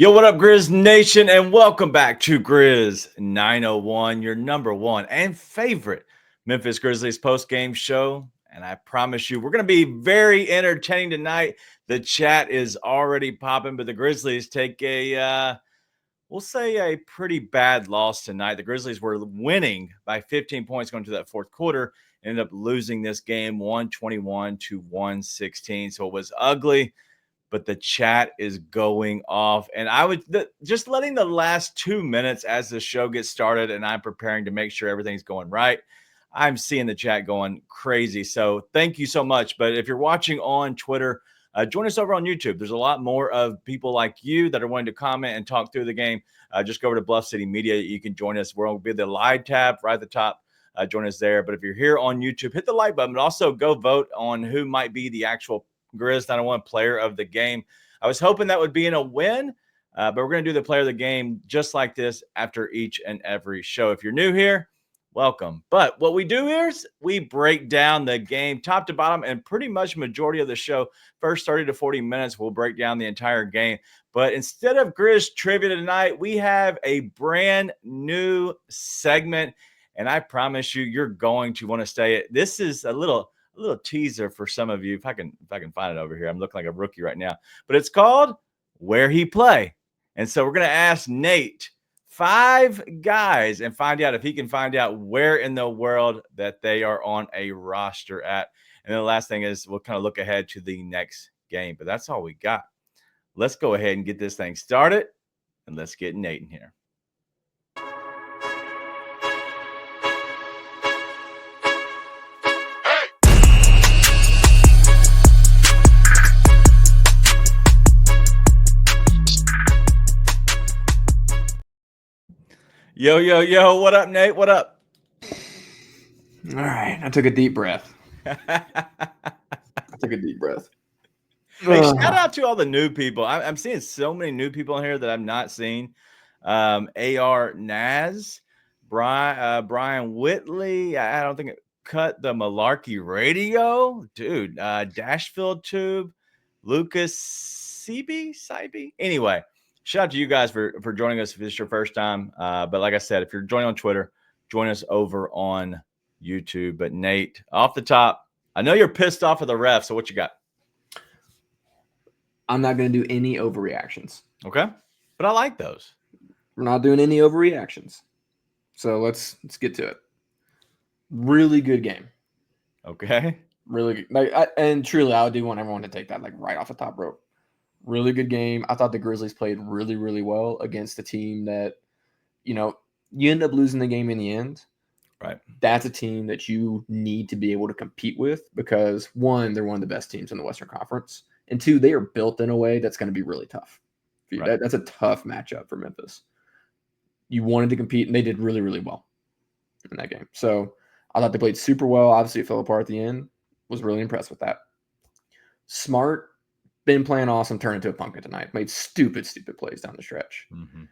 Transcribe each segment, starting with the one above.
Yo, what up, Grizz Nation, and welcome back to Grizz 901, your number one and favorite Memphis Grizzlies post-game show. And I promise you, we're going to be very entertaining tonight. The chat is already popping, but the Grizzlies take we'll say a pretty bad loss tonight. The Grizzlies were winning by 15 points going to that fourth quarter, ended up losing this game 121 to 116. So it was ugly. But the chat is going off. And I would just letting the last 2 minutes as the show gets started and I'm preparing to make sure everything's going right. I'm seeing the chat going crazy. So thank you so much. But if you're watching on Twitter, join us over on YouTube. There's a lot more of people like you that are wanting to comment and talk through the game. Just go over to Bluff City Media. You can join us. We're going to be the live tab right at the top. Join us there. But if you're here on YouTube, hit the like button, but also go vote on who might be the actual Grizz 901 player of the game. I was hoping that would be in a win, but we're going to do the player of the game just like this after each and every show. If you're new here, welcome. But what we do here is we break down the game top to bottom, and pretty much majority of the show, first 30 to 40 minutes, we'll break down the entire game. But instead of Grizz trivia tonight, we have a brand new segment, and I promise you, you're going to want to stay. This is a little teaser for some of you. If I can find it over here. I'm looking like a rookie right now, but it's called Where He Play. And so we're going to ask Nate 5 guys and find out if he can find out where in the world that they are on a roster at. And then the last thing is we'll kind of look ahead to the next game, but that's all we got. Let's go ahead and get this thing started, and let's get Nate in here. Yo, what up, Nate? What up? All right, I took a deep breath. Hey, shout out to all the new people. I'm seeing so many new people in here that I've not seen. AR Naz, Brian Whitley. I don't think it cut the Malarkey radio. Dude, Dashfield Tube, Lucas Siebe. Anyway. Shout out to you guys for joining us if this is your first time. But like I said, if you're joining on Twitter, join us over on YouTube. But Nate, off the top, I know you're pissed off at the ref. So what you got? I'm not going to do any overreactions. Okay. But I like those. We're not doing any overreactions. So let's get to it. Really good game. Okay. Really good. And truly, I do want everyone to take that like right off the top rope. Really good game. I thought the Grizzlies played really, really well against a team that, you end up losing the game in the end. Right. That's a team that you need to be able to compete with because, 1, they're one of the best teams in the Western Conference. And 2, they are built in a way that's going to be really tough. Right. That's a tough matchup for Memphis. You wanted to compete, and they did really, really well in that game. So I thought they played super well. Obviously, it fell apart at the end. Was really impressed with that. Smart. Been playing awesome, turned into a pumpkin tonight. Made stupid plays down the stretch. Mm-hmm.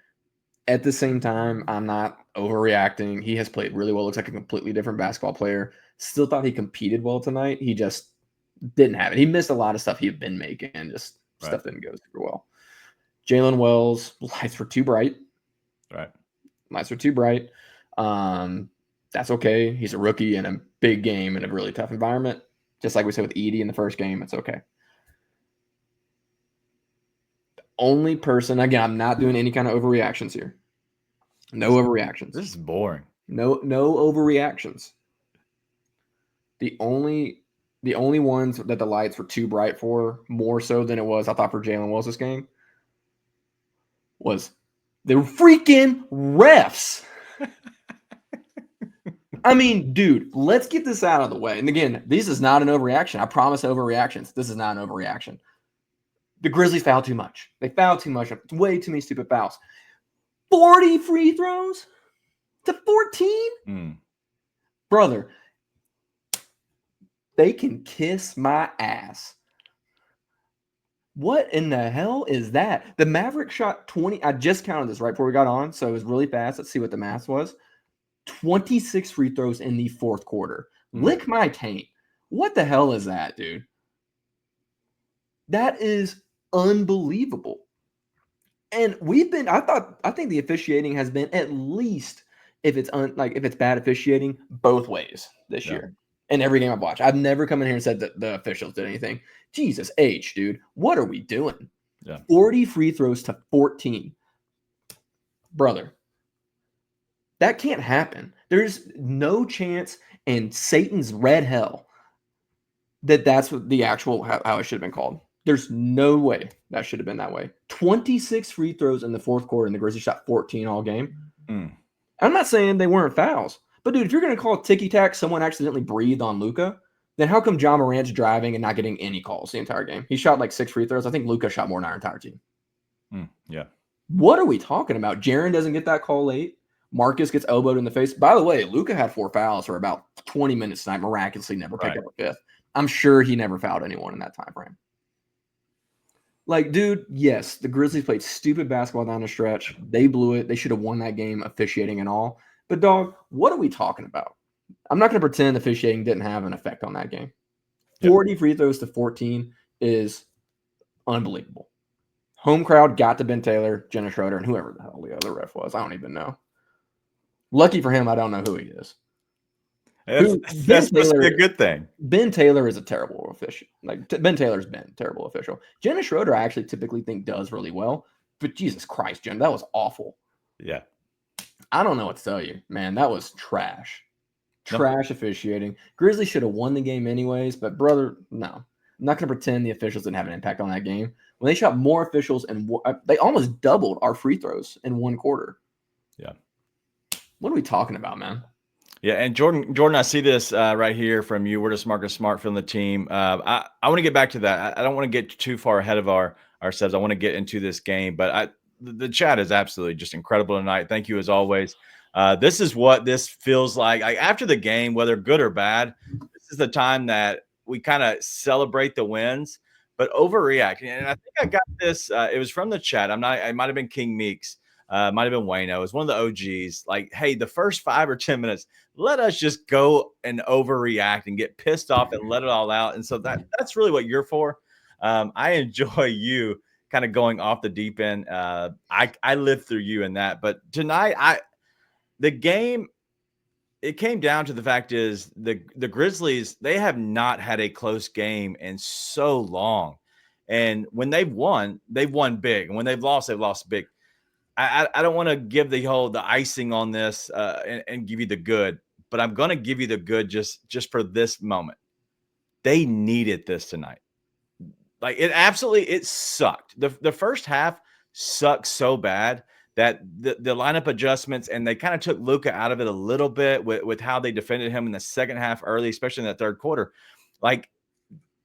At the same time, I'm not overreacting. He has played really well. Looks like a completely different basketball player. Still thought he competed well tonight. He just didn't have it. He missed a lot of stuff he had been making. Just stuff didn't go super well. Jalen Wells, lights were too bright. Right. Lights were too bright. That's okay. He's a rookie in a big game in a really tough environment. Just like we said with Edie in the first game, it's okay. Only person, again, I'm not doing any kind of overreactions here. No overreactions. This is boring. No overreactions. The only ones that the lights were too bright for, more so than it was, I thought, for Jalen Wells this game, was the freaking refs. I mean, dude, let's get this out of the way. And again, this is not an overreaction. I promise overreactions. This is not an overreaction. The Grizzlies fouled too much. They fouled too much. Way too many stupid fouls. 40 free throws to 14? Brother, they can kiss my ass. What in the hell is that? The Mavericks shot 20. I just counted this right before we got on, so it was really fast. Let's see what the math was. 26 free throws in the fourth quarter. Lick my taint. What the hell is that, dude? That is unbelievable. And I think the officiating has been at least if it's if it's bad officiating both ways this year. In every game I've watched, I've never come in here and said that the officials did anything. Jesus H, dude, what are we doing? Yeah. 40 free throws to 14. Brother, that can't happen. There's no chance in Satan's red hell that's what the actual how it should have been called. There's no way that should have been that way. 26 free throws in the fourth quarter, and the Grizzlies shot 14 all game. I'm not saying they weren't fouls, but dude, if you're going to call ticky-tack someone accidentally breathed on Luka, then how come John Morant's driving and not getting any calls the entire game? He shot like 6 free throws. I think Luka shot more than our entire team. Yeah. What are we talking about? Jaren doesn't get that call late. Marcus gets elbowed in the face. By the way, Luka had 4 fouls for about 20 minutes tonight. Miraculously never picked up a fifth. I'm sure he never fouled anyone in that time frame. Like, dude, yes, the Grizzlies played stupid basketball down the stretch. They blew it. They should have won that game, officiating and all. But, dog, what are we talking about? I'm not going to pretend officiating didn't have an effect on that game. 40 free throws to 14 is unbelievable. Home crowd got to Ben Taylor, Jenna Schroeder, and whoever the hell the other ref was. I don't even know. Lucky for him, I don't know who he is. That's supposed to be a good thing. Ben Taylor is a terrible official. Ben Taylor's been a terrible official. Jenna Schroeder, I actually typically think does really well. But Jesus Christ, Jen, that was awful. Yeah. I don't know what to tell you, man. That was trash. Trash officiating. Grizzlies should have won the game anyways, but brother, no. I'm not going to pretend the officials didn't have an impact on that game. When they shot more officials and they almost doubled our free throws in one quarter. Yeah. What are we talking about, man? Yeah, and Jordan, I see this right here from you. We're just Marcus Smart from the team. I want to get back to that. I don't want to get too far ahead of ourselves. I want to get into this game, but the chat is absolutely just incredible tonight. Thank you as always. This is what this feels like. After the game, whether good or bad, this is the time that we kind of celebrate the wins, but overreact. And I think I got this. It was from the chat. It might have been King Meeks. Might have been Wayno. It was one of the OGs. Like, hey, the first 5 or 10 minutes, let us just go and overreact and get pissed off and let it all out. And so that's really what you're for. I enjoy you kind of going off the deep end. I lived through you in that. But tonight, the game, it came down to the fact is the Grizzlies, they have not had a close game in so long. And when they've won big. And when they've lost big. I don't want to give the icing on this and give you the good, but I'm going to give you the good just for this moment. They needed this tonight. Like it sucked. The first half sucked so bad that the lineup adjustments, and they kind of took Luka out of it a little bit with how they defended him in the second half early, especially in that third quarter. Like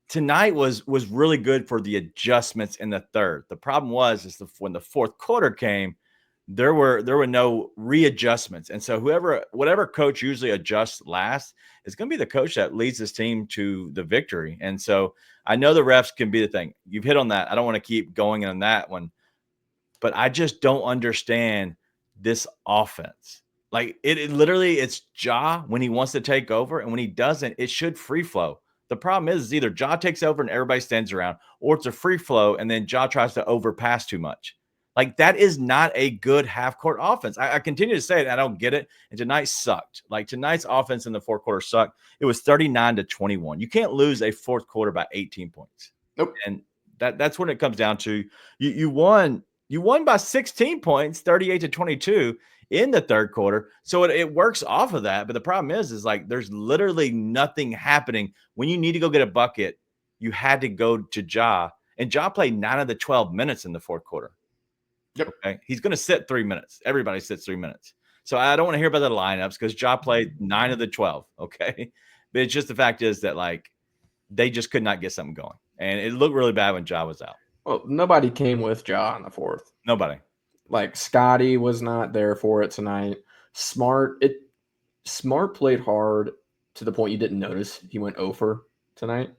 tonight was really good for the adjustments in the third. The problem was when the fourth quarter came, there were no readjustments. And so whatever coach usually adjusts last is going to be the coach that leads this team to the victory. And so I know the refs can be the thing. You've hit on that. I don't want to keep going on that one, but I just don't understand this offense. Like it literally, it's Ja when he wants to take over, and when he doesn't, it should free flow. The problem is either Ja takes over and everybody stands around, or it's a free flow and then Ja tries to overpass too much. Like that is not a good half-court offense. I continue to say it. I don't get it. And tonight sucked. Like tonight's offense in the fourth quarter sucked. It was 39-21. You can't lose a fourth quarter by 18 points. Nope. And that's what it comes down to. You won by 16 points, 38-22 in the third quarter. So it works off of that. But the problem is like there's literally nothing happening. When you need to go get a bucket, you had to go to Ja. And Ja played 9 of the 12 minutes in the fourth quarter. Yep. Okay. He's going to sit 3 minutes. Everybody sits 3 minutes. So I don't want to hear about the lineups because Ja played 9 of the 12. Okay. But it's just the fact is that like they just could not get something going. And it looked really bad when Ja was out. Well, nobody came with Ja in the fourth. Nobody. Like Scotty was not there for it tonight. Smart played hard to the point you didn't notice he went over tonight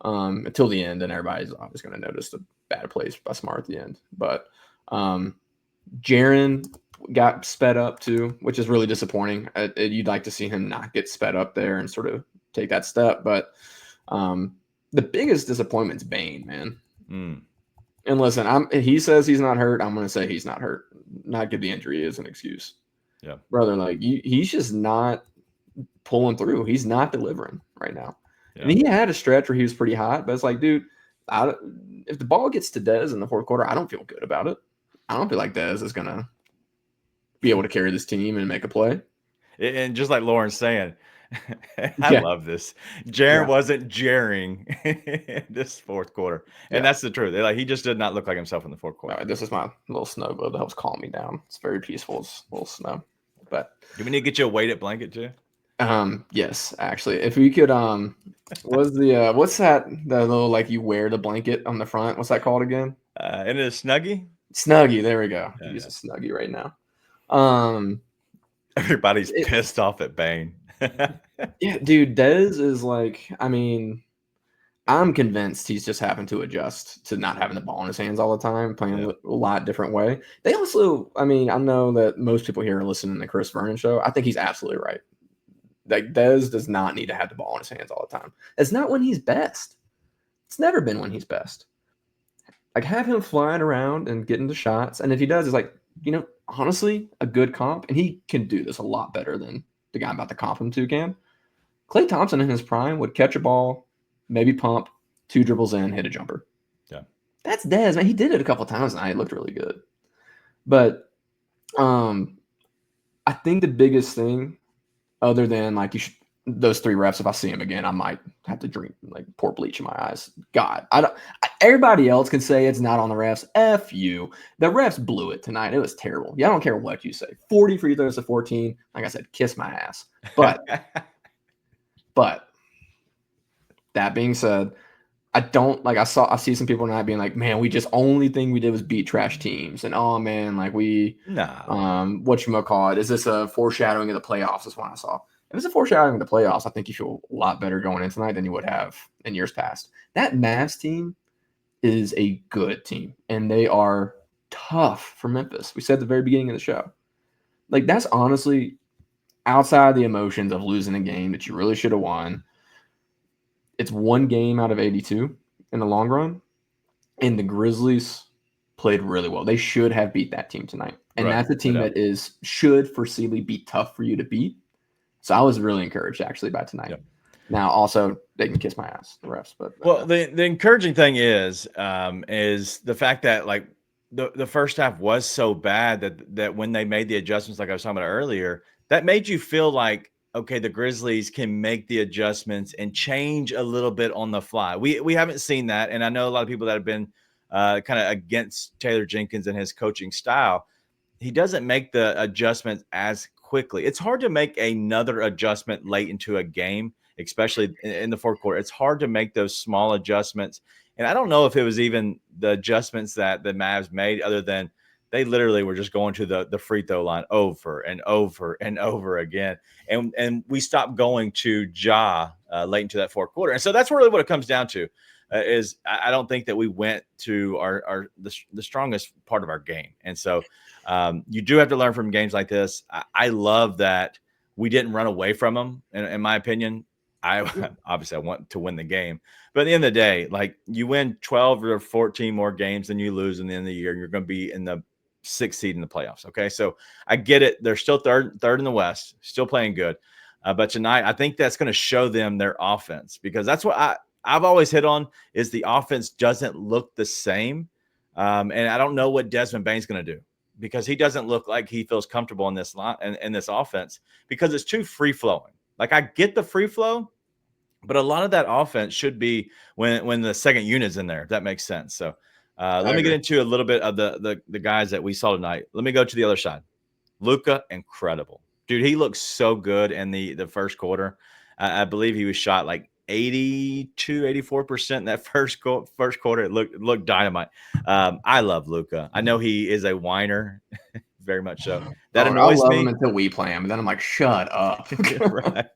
until the end, and everybody's always going to notice the bad plays by Smart at the end. But Jaren got sped up too, which is really disappointing. You'd like to see him not get sped up there and sort of take that step. But the biggest disappointment's Bane, man. And listen, he says he's not hurt. I'm going to say he's not hurt. Not give the injury as an excuse. Yeah. Brother, like he's just not pulling through. He's not delivering right now. Yeah. And he had a stretch where he was pretty hot, but it's like, dude, if the ball gets to Dez in the fourth quarter, I don't feel good about it. I don't feel like Dez is going to be able to carry this team and make a play. And just like Lauren's saying, I love this. Jaren wasn't jaring this fourth quarter. And that's the truth. Like, he just did not look like himself in the fourth quarter. All right, this is my little snow globe that helps calm me down. It's very peaceful. It's a little snow. But do we need to get you a weighted blanket too? Yes, actually. If we could what's that the little like you wear the blanket on the front? What's that called again? And a Snuggie? Snuggie, there we go. Use a Snuggie right now. Everybody's pissed off at Bane. Yeah, dude, Dez is like, I mean, I'm convinced he's just having to adjust to not having the ball in his hands all the time, playing a lot different way. They also, I mean, I know that most people here are listening to the Chris Vernon show. I think he's absolutely right. Like, Dez does not need to have the ball in his hands all the time. It's not when he's best. It's never been when he's best. Like, have him flying around and getting the shots. And if he does, it's like, honestly, a good comp. And he can do this a lot better than the guy I'm about to comp him to can. Klay Thompson in his prime would catch a ball, maybe pump, 2 dribbles in, hit a jumper. Yeah. That's Dez, man. He did it a couple times and it looked really good. But I think the biggest thing, other than like those 3 refs, if I see him again, I might have to pour bleach in my eyes. God, everybody else can say it's not on the refs. F you. The refs blew it tonight. It was terrible. Yeah, I don't care what you say. 40 free throws to 14. Like I said, kiss my ass. But that being said, I see some people tonight being like, man, only thing we did was beat trash teams. And oh man, like whatchamacallit, is this a foreshadowing of the playoffs? That's what I saw. If it's a foreshadowing of the playoffs, I think you feel a lot better going in tonight than you would have in years past. That Mavs team is a good team, and they are tough for Memphis. We said at the very beginning of the show. Like, that's honestly outside the emotions of losing a game that you really should have won. It's 1 game out of 82 in the long run, and the Grizzlies played really well. They should have beat that team tonight, and that's a team that should foreseeably be tough for you to beat. So I was really encouraged actually by tonight. Yep. Now, also, they can kiss my ass, the refs. But the encouraging thing is the fact that like the first half was so bad that when they made the adjustments, like I was talking about earlier, that made you feel like, okay, the Grizzlies can make the adjustments and change a little bit on the fly. We haven't seen that, and I know a lot of people that have been kind of against Taylor Jenkins and his coaching style. He doesn't make the adjustments as quickly. It's hard to make another adjustment late into a game, especially in the fourth quarter. It's hard to make those small adjustments. And I don't know if it was even the adjustments that the Mavs made, other than they literally were just going to the free throw line over and over and over again. And we stopped going to Ja late into that fourth quarter. And so that's really what it comes down to. Is I don't think that we went to the strongest part of our game. And so you do have to learn from games like this. I love that we didn't run away from them. In my opinion, obviously I want to win the game, but at the end of the day, like, you win 12 or 14 more games than you lose in the end of the year, you're going to be in the 6th seed in the playoffs. Okay. So I get it. They're still third in the West, still playing good. But tonight, I think that's going to show them their offense, because that's what I've always hit on, is the offense doesn't look the same. And I don't know what Desmond Bane's going to do, because he doesn't look like he feels comfortable in this line and this offense, because it's too free flowing. Like, I get the free flow, but a lot of that offense should be when the second unit's in there, if that makes sense. So let me get into a little bit of the guys that we saw tonight. Let me go to the other side. Luka, incredible. Dude, he looks so good in the first quarter. I believe he was shot like 84% in that first quarter. It looked dynamite. I love Luka. I know he is a whiner, very much so. That annoys me. I love him until we play him, and then I'm like, shut up. Right.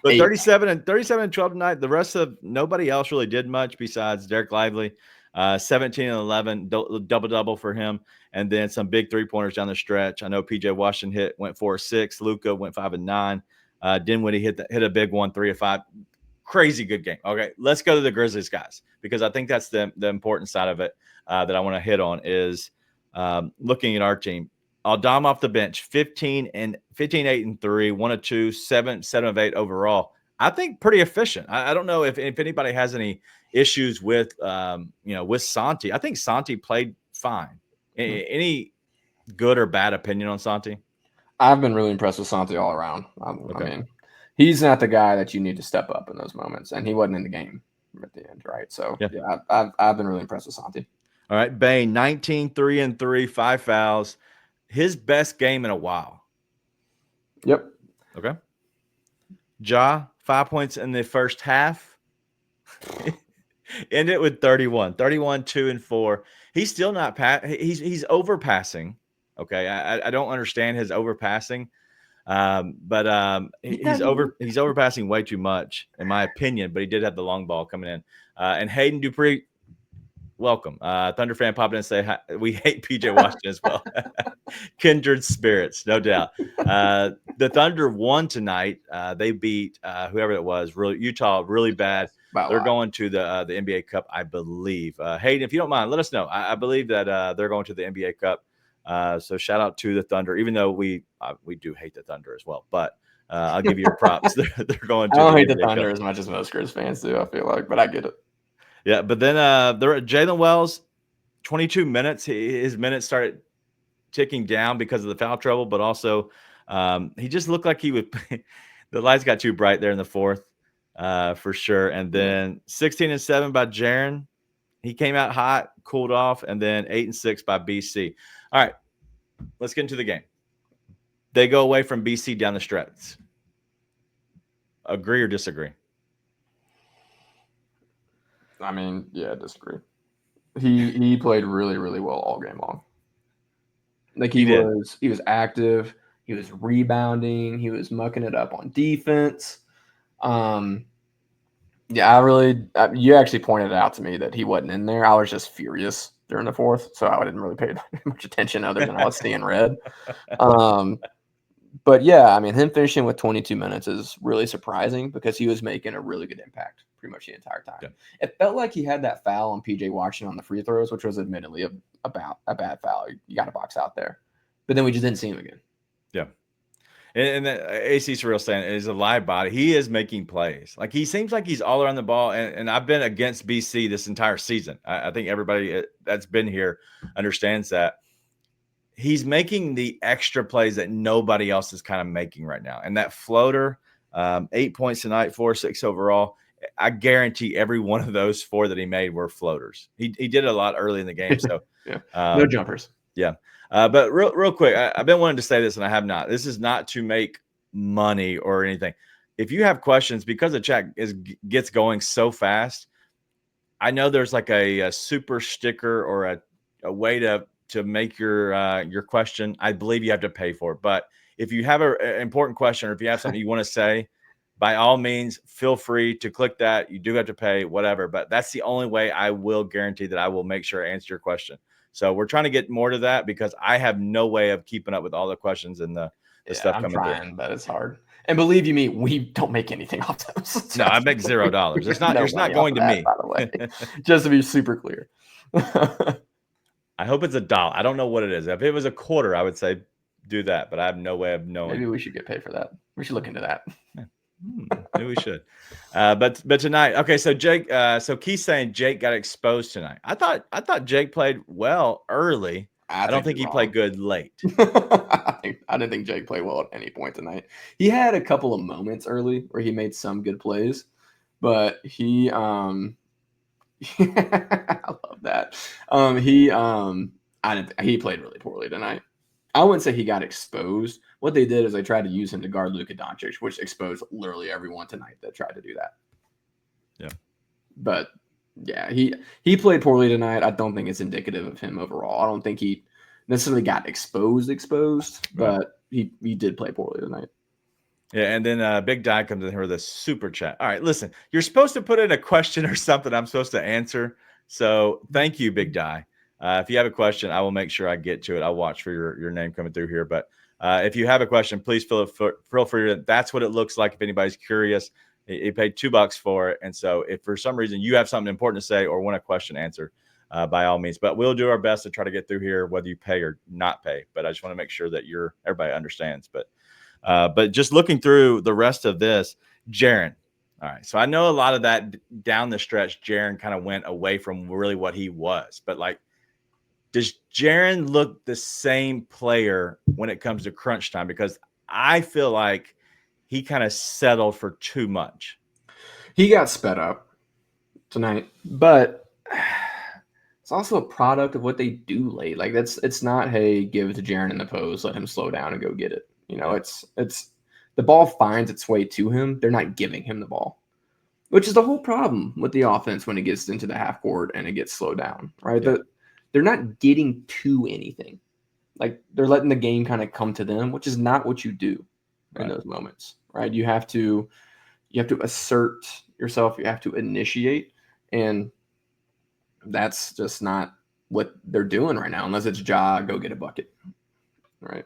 But 37 and 12 tonight. The rest of nobody else really did much besides Derek Lively. 17 and 11, double for him, and then some big 3-pointers down the stretch. I know PJ Washington went 4 of 6. Luka went 5 of 9. Dinwiddie hit a big one, 3 of 5. crazy good game. Okay, let's go to the Grizzlies guys, because I think that's the important side of it that I want to hit on is looking at our team. Aldama off the bench, 15, 8 and 3, 1 of 2, 7 of 8 overall. I think pretty efficient. I don't know if anybody has any issues with with Santi. I think Santi played fine. Any good or bad opinion on Santi? I've been really impressed with Santi all around. Okay. I mean, he's not the guy that you need to step up in those moments, and he wasn't in the game at the end, right? So yeah, I've been really impressed with Santi. All right, Bain, 19, 3 and 3, 5 fouls. His best game in a while. Yep. Okay. Ja, 5 points in the first half. Ended with 31, 2 and 4. He's still not he's overpassing. Okay. I don't understand his overpassing. But he's overpassing way too much, in my opinion. But he did have the long ball coming in. And Hayden Dupree, welcome. Thunder fan popping in and say hi. We hate PJ Washington as well. Kindred spirits, no doubt. The Thunder won tonight. They beat whoever it was, Utah, really bad. They're going to the NBA Cup, I believe. Hayden, if you don't mind, let us know. I believe that they're going to the NBA Cup. So shout out to the Thunder, even though we do hate the Thunder as well. But I'll give you your props. They're going to. I don't hate the Thunder as much as most Grizz fans do, I feel like, but I get it. Yeah, but then they're at Jalen Wells, 22 minutes. His minutes started ticking down because of the foul trouble, but also he just looked like he would. The lights got too bright there in the fourth, for sure. And then 16 and 7 by Jaren. He came out hot, cooled off, and then 8 and 6 by BC. All right, let's get into the game. They go away from BC down the stretch. Agree or disagree? I mean, yeah, disagree. He played really, really well all game long. Like he was active. He was rebounding. He was mucking it up on defense. Yeah, you actually pointed out to me that he wasn't in there. I was just furious during the fourth, so I didn't really pay much attention other than I was seeing red. But yeah, I mean, him finishing with 22 minutes is really surprising because he was making a really good impact pretty much the entire time. Yeah. It felt like he had that foul on PJ Washington on the free throws, which was admittedly a bad foul. You got to box out there. But then we just didn't see him again. Yeah. And AC Surreal saying is a live body. He is making plays. Like he seems like he's all around the ball. And I've been against BC this entire season. I think everybody that's been here understands that. He's making the extra plays that nobody else is kind of making right now. And that floater, 8 points tonight, 4-6 overall. I guarantee every one of those 4 that he made were floaters. He did a lot early in the game. So no jumpers. Yeah. But real quick, I've been wanting to say this and I have not. This is not to make money or anything. If you have questions, because the chat gets going so fast, I know there's like a super sticker or a way to make your question. I believe you have to pay for it. But if you have an important question or if you have something you want to say, by all means, feel free to click that. You do have to pay, whatever. But that's the only way I will guarantee that I will make sure I answer your question. So we're trying to get more to that because I have no way of keeping up with all the questions and the stuff coming through. I'm trying, but it's hard. And believe you me, we don't make anything off those. No, I make $0. It's not going to me. By the way, just to be super clear. I hope it's $1. I don't know what it is. If it was a quarter, I would say do that, but I have no way of knowing. Maybe we should get paid for that. We should look into that. Maybe we should. But tonight, okay. So Jake, so Keith's saying Jake got exposed tonight. I thought Jake played well early. I don't think he played good late. I didn't think Jake played well at any point tonight. He had a couple of moments early where he made some good plays, but he I love that. He played really poorly tonight. I wouldn't say he got exposed. What they did is they tried to use him to guard Luka Doncic, which exposed literally everyone tonight that tried to do that. Yeah. But yeah, he played poorly tonight. I don't think it's indicative of him overall. I don't think he necessarily got exposed, but he did play poorly tonight. Yeah, and then Big Di comes in here with a super chat. All right, listen, you're supposed to put in a question or something I'm supposed to answer. So thank you, Big Di. If you have a question, I will make sure I get to it. I'll watch for your name coming through here. But if you have a question, please feel free. That's what it looks like if anybody's curious. He paid $2 for it. And so if for some reason you have something important to say or want a question answered, by all means, but we'll do our best to try to get through here, whether you pay or not pay. But I just want to make sure that everybody understands. But just looking through the rest of this, Jaren. All right. So I know a lot of that down the stretch, Jaren kind of went away from really what he was. But like, does Jaren look the same player when it comes to crunch time? Because I feel like he kind of settled for too much. He got sped up tonight, but it's also a product of what they do late. Like it's not, hey, give it to Jaren in the post, let him slow down and go get it. You know, it's the ball finds its way to him. They're not giving him the ball, which is the whole problem with the offense when it gets into the half court and it gets slowed down, right? Yeah. They're not getting to anything. Like they're letting the game kind of come to them, which is not what you do in those moments, right? You have to assert yourself. You have to initiate, and that's just not what they're doing right now, unless it's Ja, go get a bucket, right?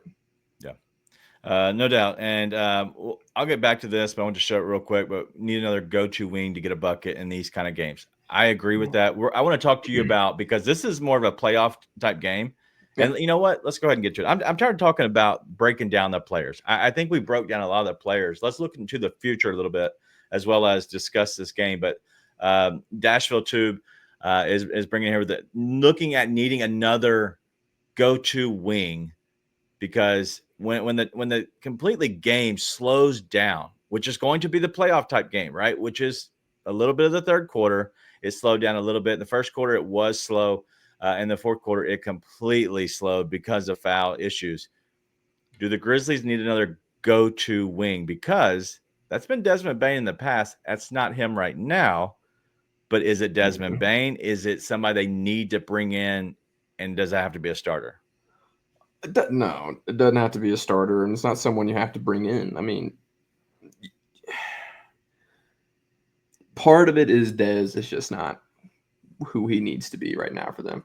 Yeah, no doubt. And I'll get back to this, but I want to show it real quick. But need another go-to wing to get a bucket in these kind of games. I agree with that. I want to talk to you about, because this is more of a playoff type game. And you know what? Let's go ahead and get to it. I'm tired of talking about breaking down the players. I think we broke down a lot of the players. Let's look into the future a little bit, as well as discuss this game. But Dashville Tube is bringing here with looking at needing another go-to wing, because when the completely game slows down, which is going to be the playoff type game, right? Which is a little bit of the third quarter. It slowed down a little bit. In the first quarter, it was slow. In the fourth quarter, it completely slowed because of foul issues. Do the Grizzlies need another go-to wing? Because that's been Desmond Bane in the past. That's not him right now. But is it Desmond Bane? Is it somebody they need to bring in? And does that have to be a starter? No, it doesn't have to be a starter, and it's not someone you have to bring in. I mean, part of it is Dez is just not who he needs to be right now for them.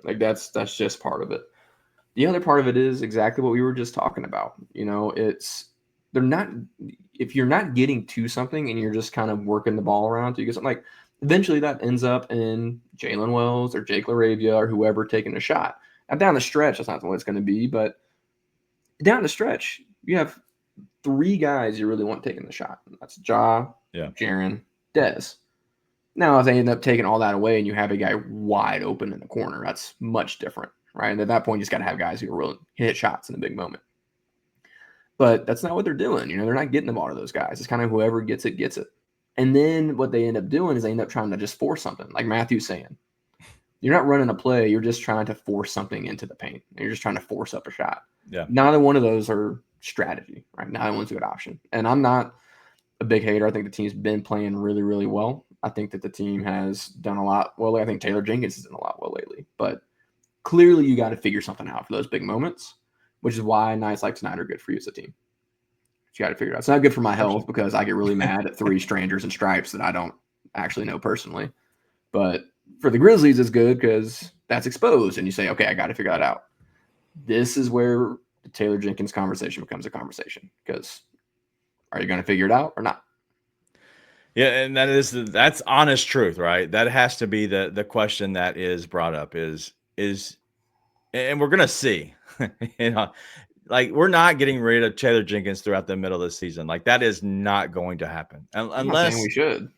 Like that's just part of it. The other part of it is exactly what we were just talking about. You know, they're not, if you're not getting to something and you're just kind of working the ball around to get something, like eventually that ends up in Jalen Wells or Jake LaRavia or whoever taking a shot. Now down the stretch, that's not what it's going to be, but down the stretch, you have three guys you really want taking the shot. That's Ja, Jaren, Dez. Now, if they end up taking all that away and you have a guy wide open in the corner, that's much different, right? And at that point, you just got to have guys who are willing to hit shots in a big moment. But that's not what they're doing. You know, they're not getting the ball to those guys. It's kind of whoever gets it, gets it. And then what they end up doing is they end up trying to just force something, like Matthew's saying. You're not running a play. You're just trying to force something into the paint. You're just trying to force up a shot. Yeah. Neither one of those are strategy, right? Neither one's a good option. And I'm not a big hater. I think the team's been playing really, really well. I think that the team has done a lot well. I think Taylor Jenkins has done a lot well lately. But clearly you got to figure something out for those big moments, which is why nights like tonight are good for you as a team. You got to figure it out. It's not good for my health because I get really mad at three strangers in stripes that I don't actually know personally. But for the Grizzlies, it's good because that's exposed, and you say, okay, I got to figure that out. This is where the Taylor Jenkins conversation becomes a conversation, because are you going to figure it out or not? Yeah, and that's honest truth, right? That has to be the question that is brought up is, and we're gonna see, you know, like we're not getting rid of Taylor Jenkins throughout the middle of the season. Like that is not going to happen I'm unless not saying we should.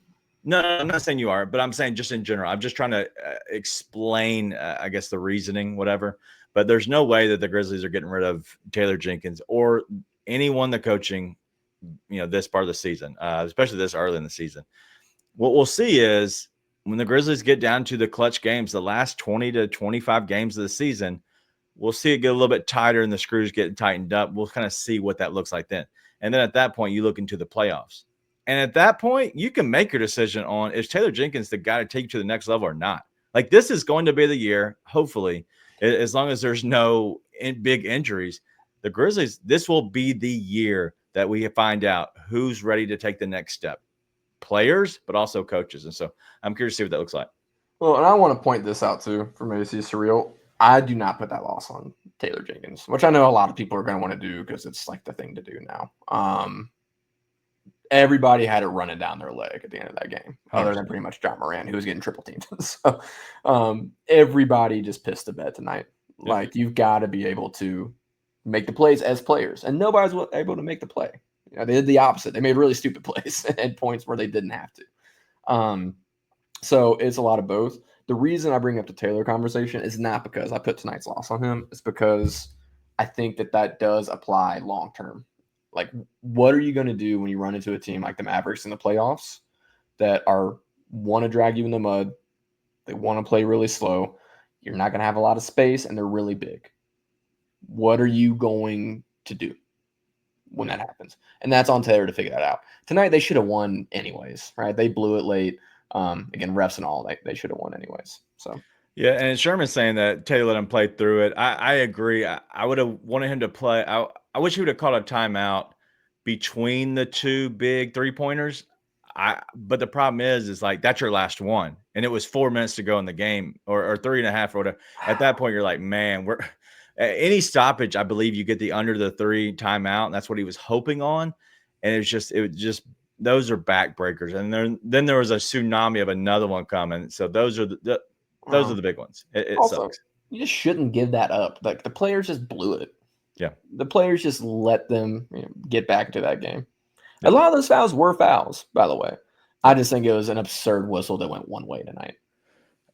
No, I'm not saying you are, but I'm saying just in general. I'm just trying to explain, I guess, the reasoning, whatever. But there's no way that the Grizzlies are getting rid of Taylor Jenkins or anyone the coaching, you know, this part of the season, especially this early in the season. What we'll see is when the Grizzlies get down to the clutch games, the last 20 to 25 games of the season, we'll see it get a little bit tighter and the screws get tightened up. We'll kind of see what that looks like then. And then at that point, you look into the playoffs. And at that point, you can make your decision on, is Taylor Jenkins the guy to take you to the next level or not? Like this is going to be the year, hopefully, as long as there's no big injuries, the Grizzlies, this will be the year that we find out who's ready to take the next step. Players, but also coaches. And so I'm curious to see what that looks like. Well, and I want to point this out too for Macy Surreal. I do not put that loss on Taylor Jenkins, which I know a lot of people are going to want to do because it's like the thing to do now. everybody had it running down their leg at the end of that game, 100%. other than pretty much John Moran, who was getting triple teamed. So everybody just pissed the bed tonight. Yeah. Like, you've got to be able to make the plays as players, and nobody's able to make the play. You know, they did the opposite. They made really stupid plays at points where they didn't have to. So it's a lot of both. The reason I bring up the Taylor conversation is not because I put tonight's loss on him. It's because I think that does apply long term. Like, what are you going to do when you run into a team like the Mavericks in the playoffs that want to drag you in the mud? They want to play really slow. You're not going to have a lot of space, and they're really big. What are you going to do when that happens? And that's on Taylor to figure that out. Tonight, they should have won anyways, right? They blew it late. Again, refs and all, they should have won anyways. So. Yeah, and Sherman's saying that Taylor let him play through it. I agree. I would have wanted him to play. I wish he would have called a timeout between the two big three-pointers. But the problem is like, that's your last one. And it was 4 minutes to go in the game, or 3.5 or whatever. At that point, you're like, man, we're any stoppage, I believe you get the under the 3 timeout. And that's what he was hoping on. And it was just those are backbreakers. And then there was a tsunami of another one coming. So those are the big ones. It also sucks. You just shouldn't give that up. Like, the players just blew it. Yeah. The players just let them get back into that game. Yeah. A lot of those fouls were fouls, by the way. I just think it was an absurd whistle that went one way tonight.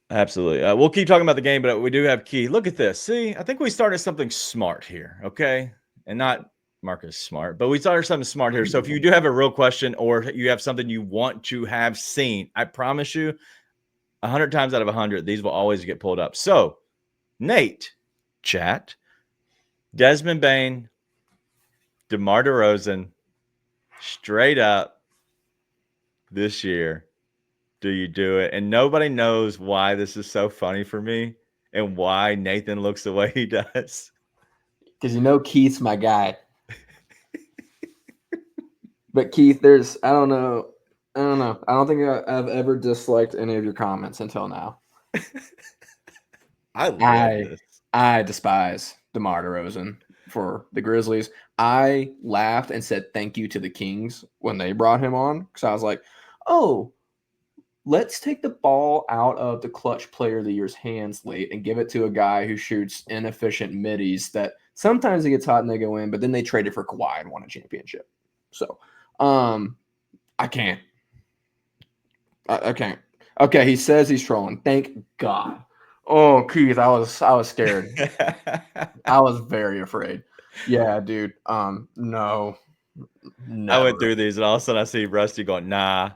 Absolutely. We'll keep talking about the game, but we do have Key. Look at this. See, I think we started something smart here, okay? And not Marcus Smart, but we started something smart here. So if you do have a real question, or you have something you want to have seen, I promise you, 100 times out of 100, these will always get pulled up. So, Nate, chat, Desmond Bane, DeMar DeRozan, straight up this year, do you do it? And nobody knows why this is so funny for me and why Nathan looks the way he does. Because Keith's my guy. But Keith, I don't know. I don't think I've ever disliked any of your comments until now. I love this. I despise DeMar DeRozan for the Grizzlies. I laughed and said thank you to the Kings when they brought him on, because I was like, oh, let's take the ball out of the clutch player of the year's hands late and give it to a guy who shoots inefficient middies that sometimes it gets hot and they go in, but then they traded for Kawhi and won a championship. So I can't. I can't. Okay, he says he's trolling. Thank God. Oh, Keith, I was scared. I was very afraid. Yeah, dude. No. I went through these, and all of a sudden I see Rusty going, nah.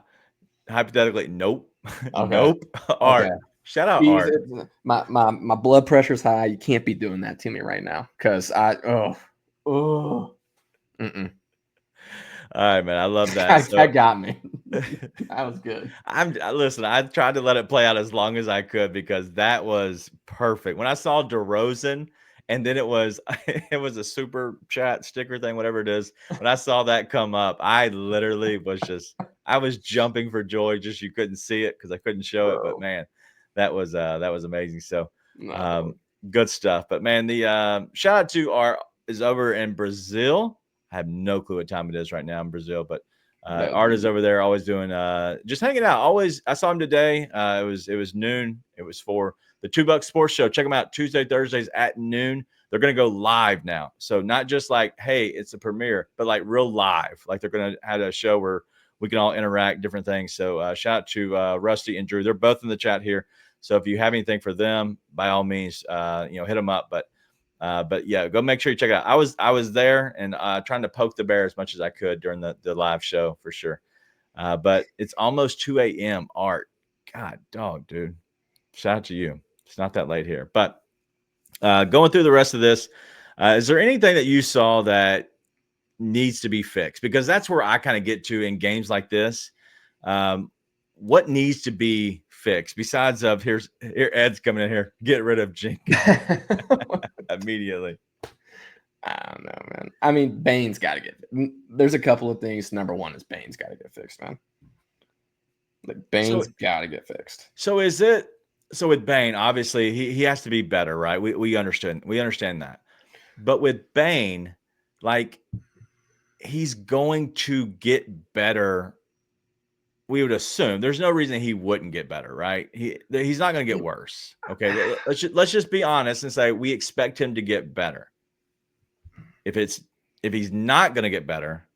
Hypothetically, nope. Okay. Nope. Art. Okay. Shout out Keith, Art. My blood pressure's high. You can't be doing that to me right now, because mm-mm. All right, man. I love that. That got me. That was good. Listen, I tried to let it play out as long as I could, because that was perfect. When I saw DeRozan, and then it was a super chat sticker thing, whatever it is. When I saw that come up, I literally I was jumping for joy. Just you couldn't see it because I couldn't show it. But man, that was amazing. So good stuff. But man, the shout out to is over in Brazil. I have no clue what time it is right now in Brazil, but Art is over there, always doing just hanging out. Always, I saw him today. It was noon. It was for the $2 Sports Show. Check them out Tuesday, Thursdays at noon. They're going to go live now. So not just like, hey, it's a premiere, but like real live. Like they're going to have a show where we can all interact, different things. So shout out to Rusty and Drew. They're both in the chat here. So if you have anything for them, by all means, hit them up. But yeah, go make sure you check it out. I was there and trying to poke the bear as much as I could during the live show for sure. But it's almost 2 a.m. Art. God dog, dude. Shout out to you. It's not that late here. But going through the rest of this, is there anything that you saw that needs to be fixed? Because that's where I kind of get to in games like this. What needs to be fixed besides of here Ed's coming in here, get rid of Jenkins immediately. I don't know, man. I mean, Bane's got to get. There's a couple of things. Number one is Bane's got to get fixed, man. Like Bane's got to get fixed. So with Bane, obviously he has to be better, right? We understand that. But with Bane, like he's going to get better. We would assume there's no reason he wouldn't get better, right? He's not going to get worse. Okay, let's just be honest and say we expect him to get better. If he's not going to get better,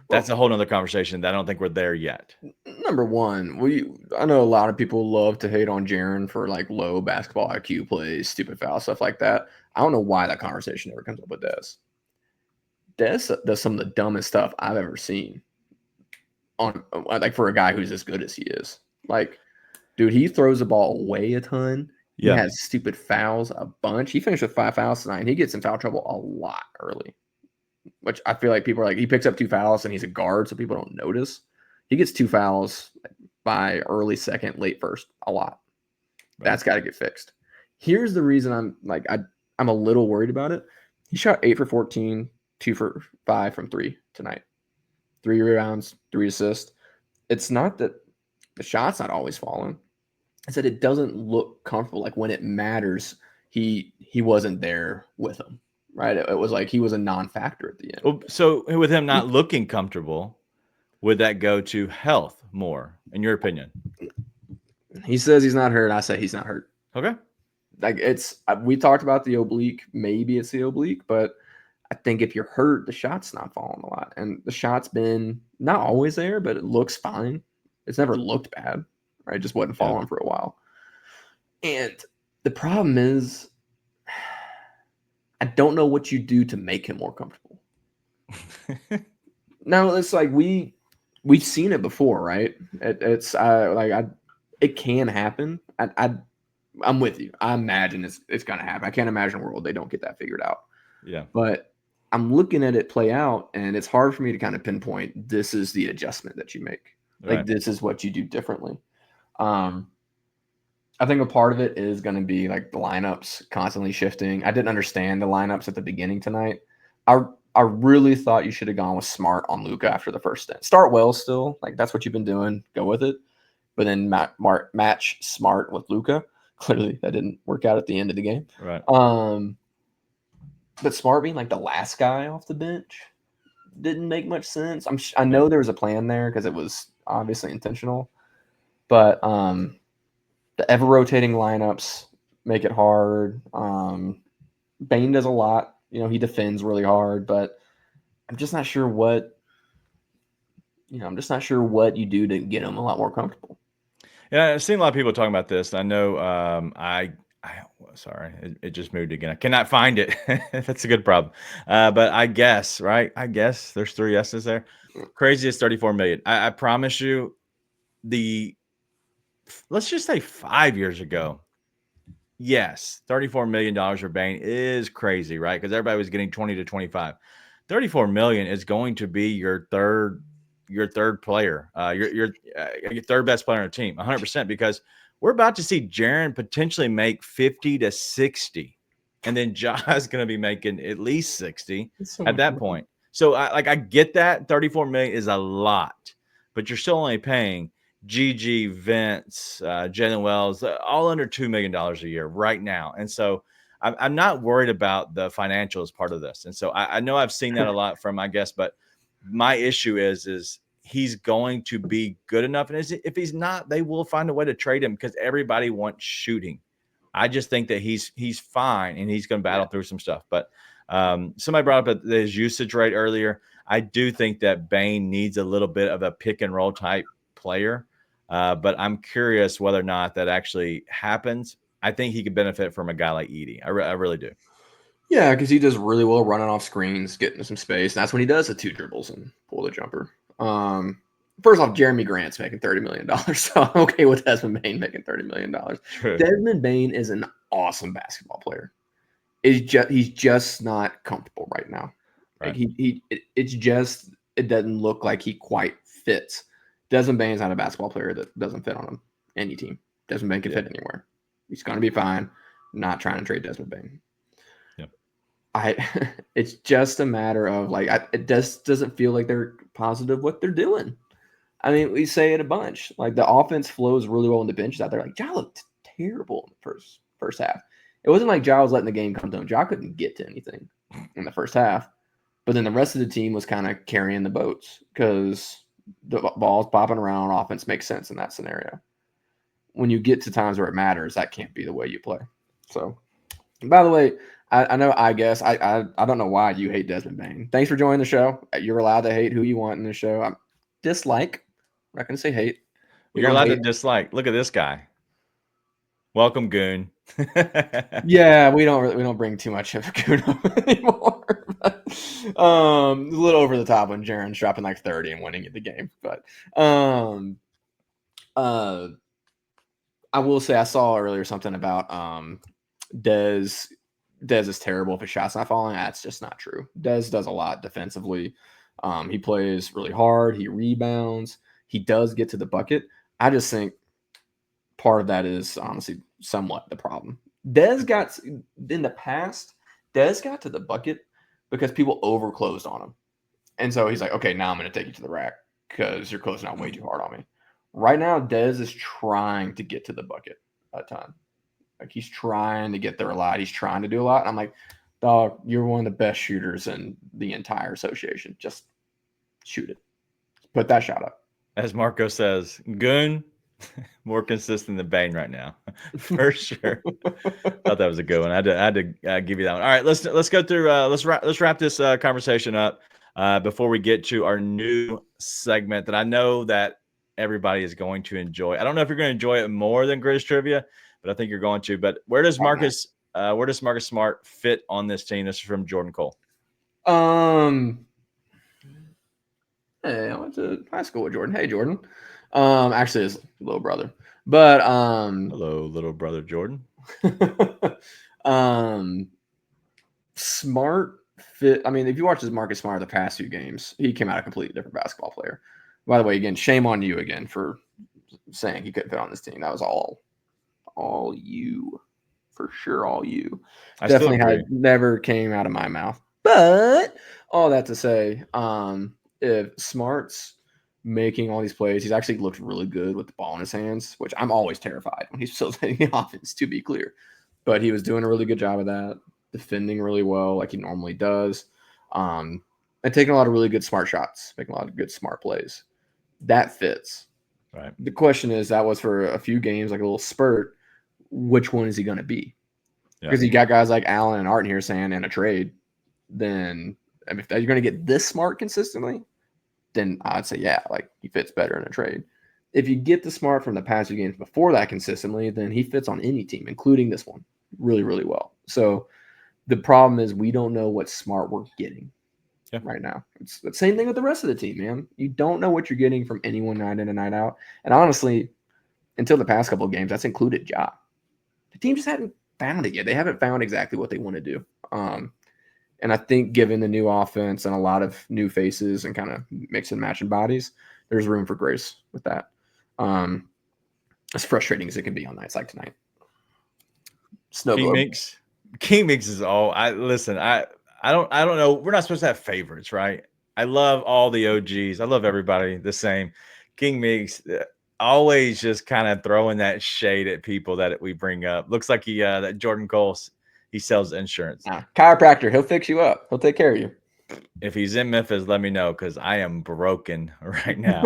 that's a whole nother conversation that I don't think we're there yet. Number one, I know a lot of people love to hate on Jaren for like low basketball IQ plays, stupid foul, stuff like that. I don't know why that conversation never comes up with Des. Des does some of the dumbest stuff I've ever seen on like for a guy who's as good as he is. Like, dude, he throws the ball away a ton. Yeah. He has stupid fouls a bunch. He finished with 5 fouls tonight, and he gets in foul trouble a lot early, which I feel like people are like, he picks up 2 fouls and he's a guard, so people don't notice. He gets 2 fouls by early second, late first, a lot. Right. That's got to get fixed. Here's the reason I'm a little worried about it. He shot 8 for 14, 2 for 5 from 3 tonight. 3 rebounds, 3 assists. It's not that the shot's not always falling. It's that it doesn't look comfortable. Like when it matters, he wasn't there with him, right? It was like he was a non-factor at the end. Well, so with him not looking comfortable, would that go to health more, in your opinion? He says he's not hurt. I say he's not hurt. Okay. Like we talked about the oblique. Maybe it's the oblique, but I think if you're hurt, the shot's not falling a lot. And the shot's been not always there, but it looks fine. It's never looked bad, right? It just wasn't falling for a while. And the problem is, I don't know what you do to make him more comfortable. Now, it's like we've seen it before, right? It can happen. I'm with you. I imagine it's going to happen. I can't imagine a world they don't get that figured out. Yeah. But I'm looking at it play out, and it's hard for me to kind of pinpoint this is the adjustment that you make. Like, this is what you do differently. I think a part of it is going to be like the lineups constantly shifting. I didn't understand the lineups at the beginning tonight. I really thought you should have gone with Smart on Luka after the first stint. Start well still. Like, that's what you've been doing. Go with it. But then match Smart with Luka. Clearly, that didn't work out at the end of the game. Right. But Smart being like the last guy off the bench didn't make much sense. I know there was a plan there because it was obviously intentional. But the ever-rotating lineups make it hard. Bane does a lot. He defends really hard, but I'm just not sure what you do to get him a lot more comfortable. Yeah, I've seen a lot of people talking about this. I know sorry, it just moved again. I cannot find it. That's a good problem. But I guess, right? I guess there's 3 S's there. Craziest 34 million. I promise you, let's just say 5 years ago. Yes, $34 million for Bane is crazy, right? Because everybody was getting 20 to 25. $34 million is going to be your third player, your third best player on the team, 100%. Because we're about to see Jaren potentially make 50 to 60, and then Ja's going to be making at least 60 at that point. So I get that $34 million is a lot, but you're still only paying Gigi, Vince, Jalen Wells, all under $2 million a year right now. And so I'm not worried about the financials part of this. And so I know I've seen that a lot from my guests, but my issue is he's going to be good enough. And if he's not, they will find a way to trade him because everybody wants shooting. I just think that he's fine and he's going to battle through some stuff. But somebody brought up his usage rate earlier. I do think that Bane needs a little bit of a pick and roll type player. But I'm curious whether or not that actually happens. I think he could benefit from a guy like Edey. I really do. Yeah, because he does really well running off screens, getting some space. And that's when he does the 2 dribbles and pull the jumper. First off, Jeremy Grant's making $30 million. So I'm okay with Desmond Bane making $30 million. True. Desmond Bane is an awesome basketball player. He's just not comfortable right now. Right. Like it doesn't look like he quite fits. Desmond Bane's not a basketball player that doesn't fit on any team. Desmond Bane can fit anywhere. He's going to be fine. I'm not trying to trade Desmond Bane. Yep. It's just a matter of it doesn't feel like they're positive what they're doing. I mean, we say it a bunch. Like the offense flows really well on the benches out there. Like Ja looked terrible in the first half. It wasn't like Ja was letting the game come to him. Ja couldn't get to anything in the first half. But then the rest of the team was kind of carrying the boats because the ball's popping around. Offense makes sense in that scenario. When you get to times where it matters, that can't be the way you play. So, by the way, I know, I guess, I don't know why you hate Desmond Bain. Thanks for joining the show. You're allowed to hate who you want in the show. I'm dislike. I'm not going to say hate. You're allowed to dislike. Look at this guy. Welcome, Goon. Yeah, we don't bring too much of a Goon up anymore. But, a little over the top when Jaron's dropping like 30 and winning the game. But I will say I saw earlier something about Dez is terrible if his shot's not falling. That's just not true. Dez does a lot defensively. He plays really hard. He rebounds. He does get to the bucket. I just think part of that is honestly somewhat the problem. Dez got to the bucket because people overclosed on him. And so he's like, okay, now I'm going to take you to the rack because you're closing out way too hard on me. Right now, Dez is trying to get to the bucket a ton. Like, he's trying to get there a lot. He's trying to do a lot. And I'm like, dog, you're one of the best shooters in the entire association. Just shoot it. Put that shot up. As Marco says, Goon, more consistent than Bane right now, for sure. Thought that was a good one. I had to give you that one. All right, let's go through. Let's wrap this conversation up before we get to our new segment that I know that everybody is going to enjoy. I don't know if you're going to enjoy it more than Grizz Trivia, but I think you're going to. But where does Marcus Smart fit on this team? This is from Jordan Cole. Hey, I went to high school with Jordan. Hey, Jordan. Actually, his little brother. But hello, little brother Jordan. Smart fit. I mean, if you watch his Marcus Smart the past few games, he came out a completely different basketball player. By the way, again, shame on you again for saying he couldn't fit on this team. That was all you, for sure, all you. Definitely never came out of my mouth. But all that to say, if Smart's making all these plays, he's actually looked really good with the ball in his hands, which I'm always terrified when he's facilitating the offense, to be clear. But he was doing a really good job of that, defending really well like he normally does, and taking a lot of really good smart shots, making a lot of good smart plays. That fits. Right. The question is, that was for a few games, like a little spurt. Which one is he going to be? Because you got guys like Allen and Art here saying in a trade, then if you're going to get this smart consistently, then I'd say, yeah, like he fits better in a trade. If you get the smart from the past few games before that consistently, then he fits on any team, including this one, really, really well. So the problem is we don't know what smart we're getting right now. It's the same thing with the rest of the team, man. You don't know what you're getting from anyone night in and night out. And honestly, until the past couple of games, that's included Ja. The team just hadn't found it yet. They haven't found exactly what they want to do. And I think given the new offense and a lot of new faces and kind of mix and matching bodies, there's room for grace with that. As frustrating as it can be on nights like tonight. King Mix is all. I don't know. We're not supposed to have favorites, right? I love all the OGs. I love everybody the same. King Mix always just kind of throwing that shade at people that we bring up. Looks like that Jordan Cole, he sells insurance. Chiropractor, he'll fix you up. He'll take care of you. If he's in Memphis, let me know because I am broken right now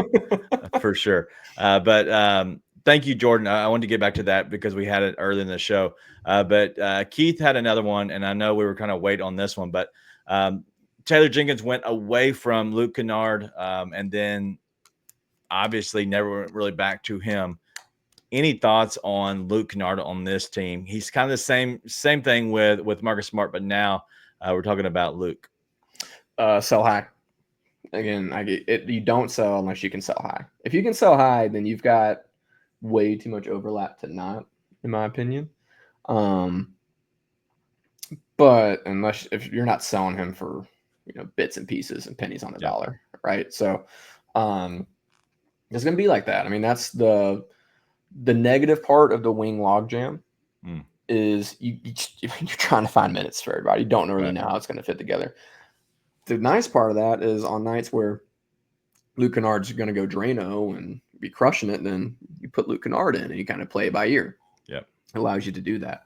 for sure. But thank you, Jordan. I wanted to get back to that because we had it early in the show. But Keith had another one, and I know we were kind of wait on this one. But Taylor Jenkins went away from Luke Kennard, and then obviously never went really back to him. Any thoughts on Luke Kennard on this team? He's kind of the same thing with Marcus Smart, but now we're talking about Luke. Sell high. Again, you don't sell unless you can sell high. If you can sell high, then you've got way too much overlap to not, in my opinion. But if you're not selling him for bits and pieces and pennies on the dollar, right? So it's going to be like that. I mean, that's the negative part of the wing logjam is you're trying to find minutes for everybody. You don't really know how it's going to fit together. The nice part of that is on nights where Luke Kennard's going to go Drano and be crushing it, then you put Luke Kennard in and you kind of play it by ear. Yep. It allows you to do that.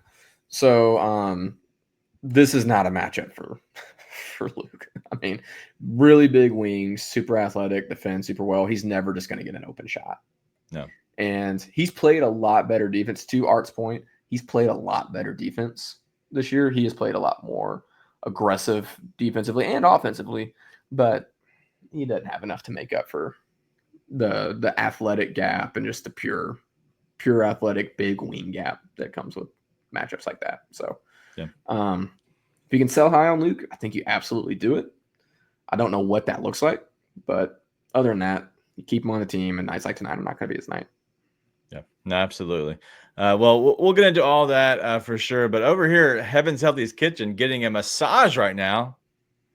So this is not a matchup for Luke. I mean, really big wings, super athletic, defends super well. He's never just going to get an open shot. No. And he's played a lot better defense. To Art's point, he's played a lot better defense this year. He has played a lot more aggressive defensively and offensively, but he doesn't have enough to make up for the athletic gap and just the pure athletic big wing gap that comes with matchups like that. So, yeah. If you can sell high on Luke, I think you absolutely do it. I don't know what that looks like, but other than that, you keep him on the team, and nights like tonight are not going to be his night. Yeah, no, absolutely. Well, we'll get into all that for sure. But over here, Heaven's Healthy's Kitchen getting a massage right now.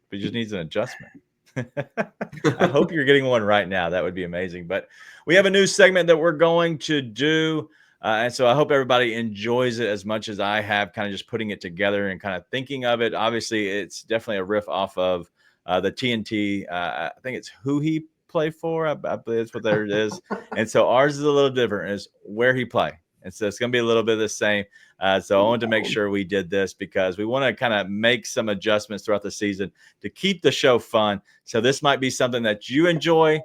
But he just needs an adjustment. I hope you're getting one right now. That would be amazing. But we have a new segment that we're going to do. And so I hope everybody enjoys it as much as I have, kind of just putting it together and kind of thinking of it. Obviously, it's definitely a riff off of the TNT. I think it's Who He Play For. I believe that's what there it is. And so ours is a little different, is Where He Play. And so it's going to be a little bit of the same. So I wanted to make sure we did this because we want to kind of make some adjustments throughout the season to keep the show fun. So this might be something that you enjoy.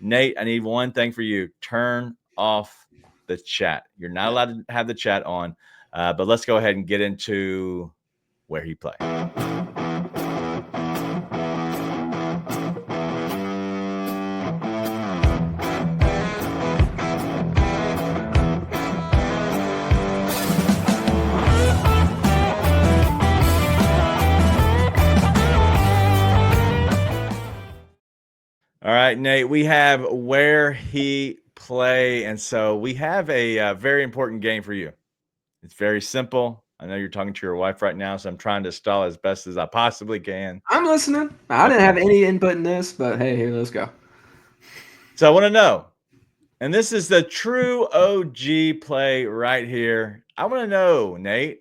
Nate, I need one thing for you. Turn off the chat. You're not allowed to have the chat on, but let's go ahead and get into Where He Play. All right, Nate, we have Where He Play. And so we have a very important game for you. It's very simple. I know you're talking to your wife right now, so I'm trying to stall as best as I possibly can. I'm listening. I didn't have any input in this, but hey, here, let's go. So I want to know, and this is the true OG play right here. I want to know, Nate,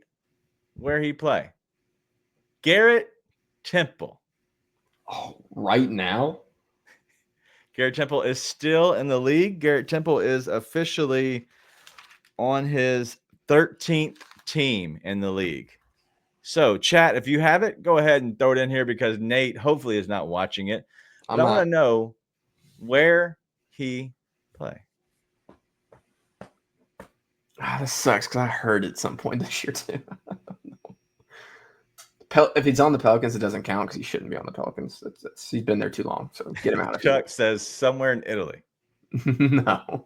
Where He Play. Garrett Temple. Oh, right now? Garrett Temple is still in the league. Garrett Temple is officially on his 13th team in the league. So, chat, if you have it, go ahead and throw it in here because Nate hopefully is not watching it. But I want to know Where He Play. This sucks because I heard it at some point this year too. If he's on the Pelicans, it doesn't count because he shouldn't be on the Pelicans. He's been there too long, so get him out of here. Chuck says somewhere in Italy. No.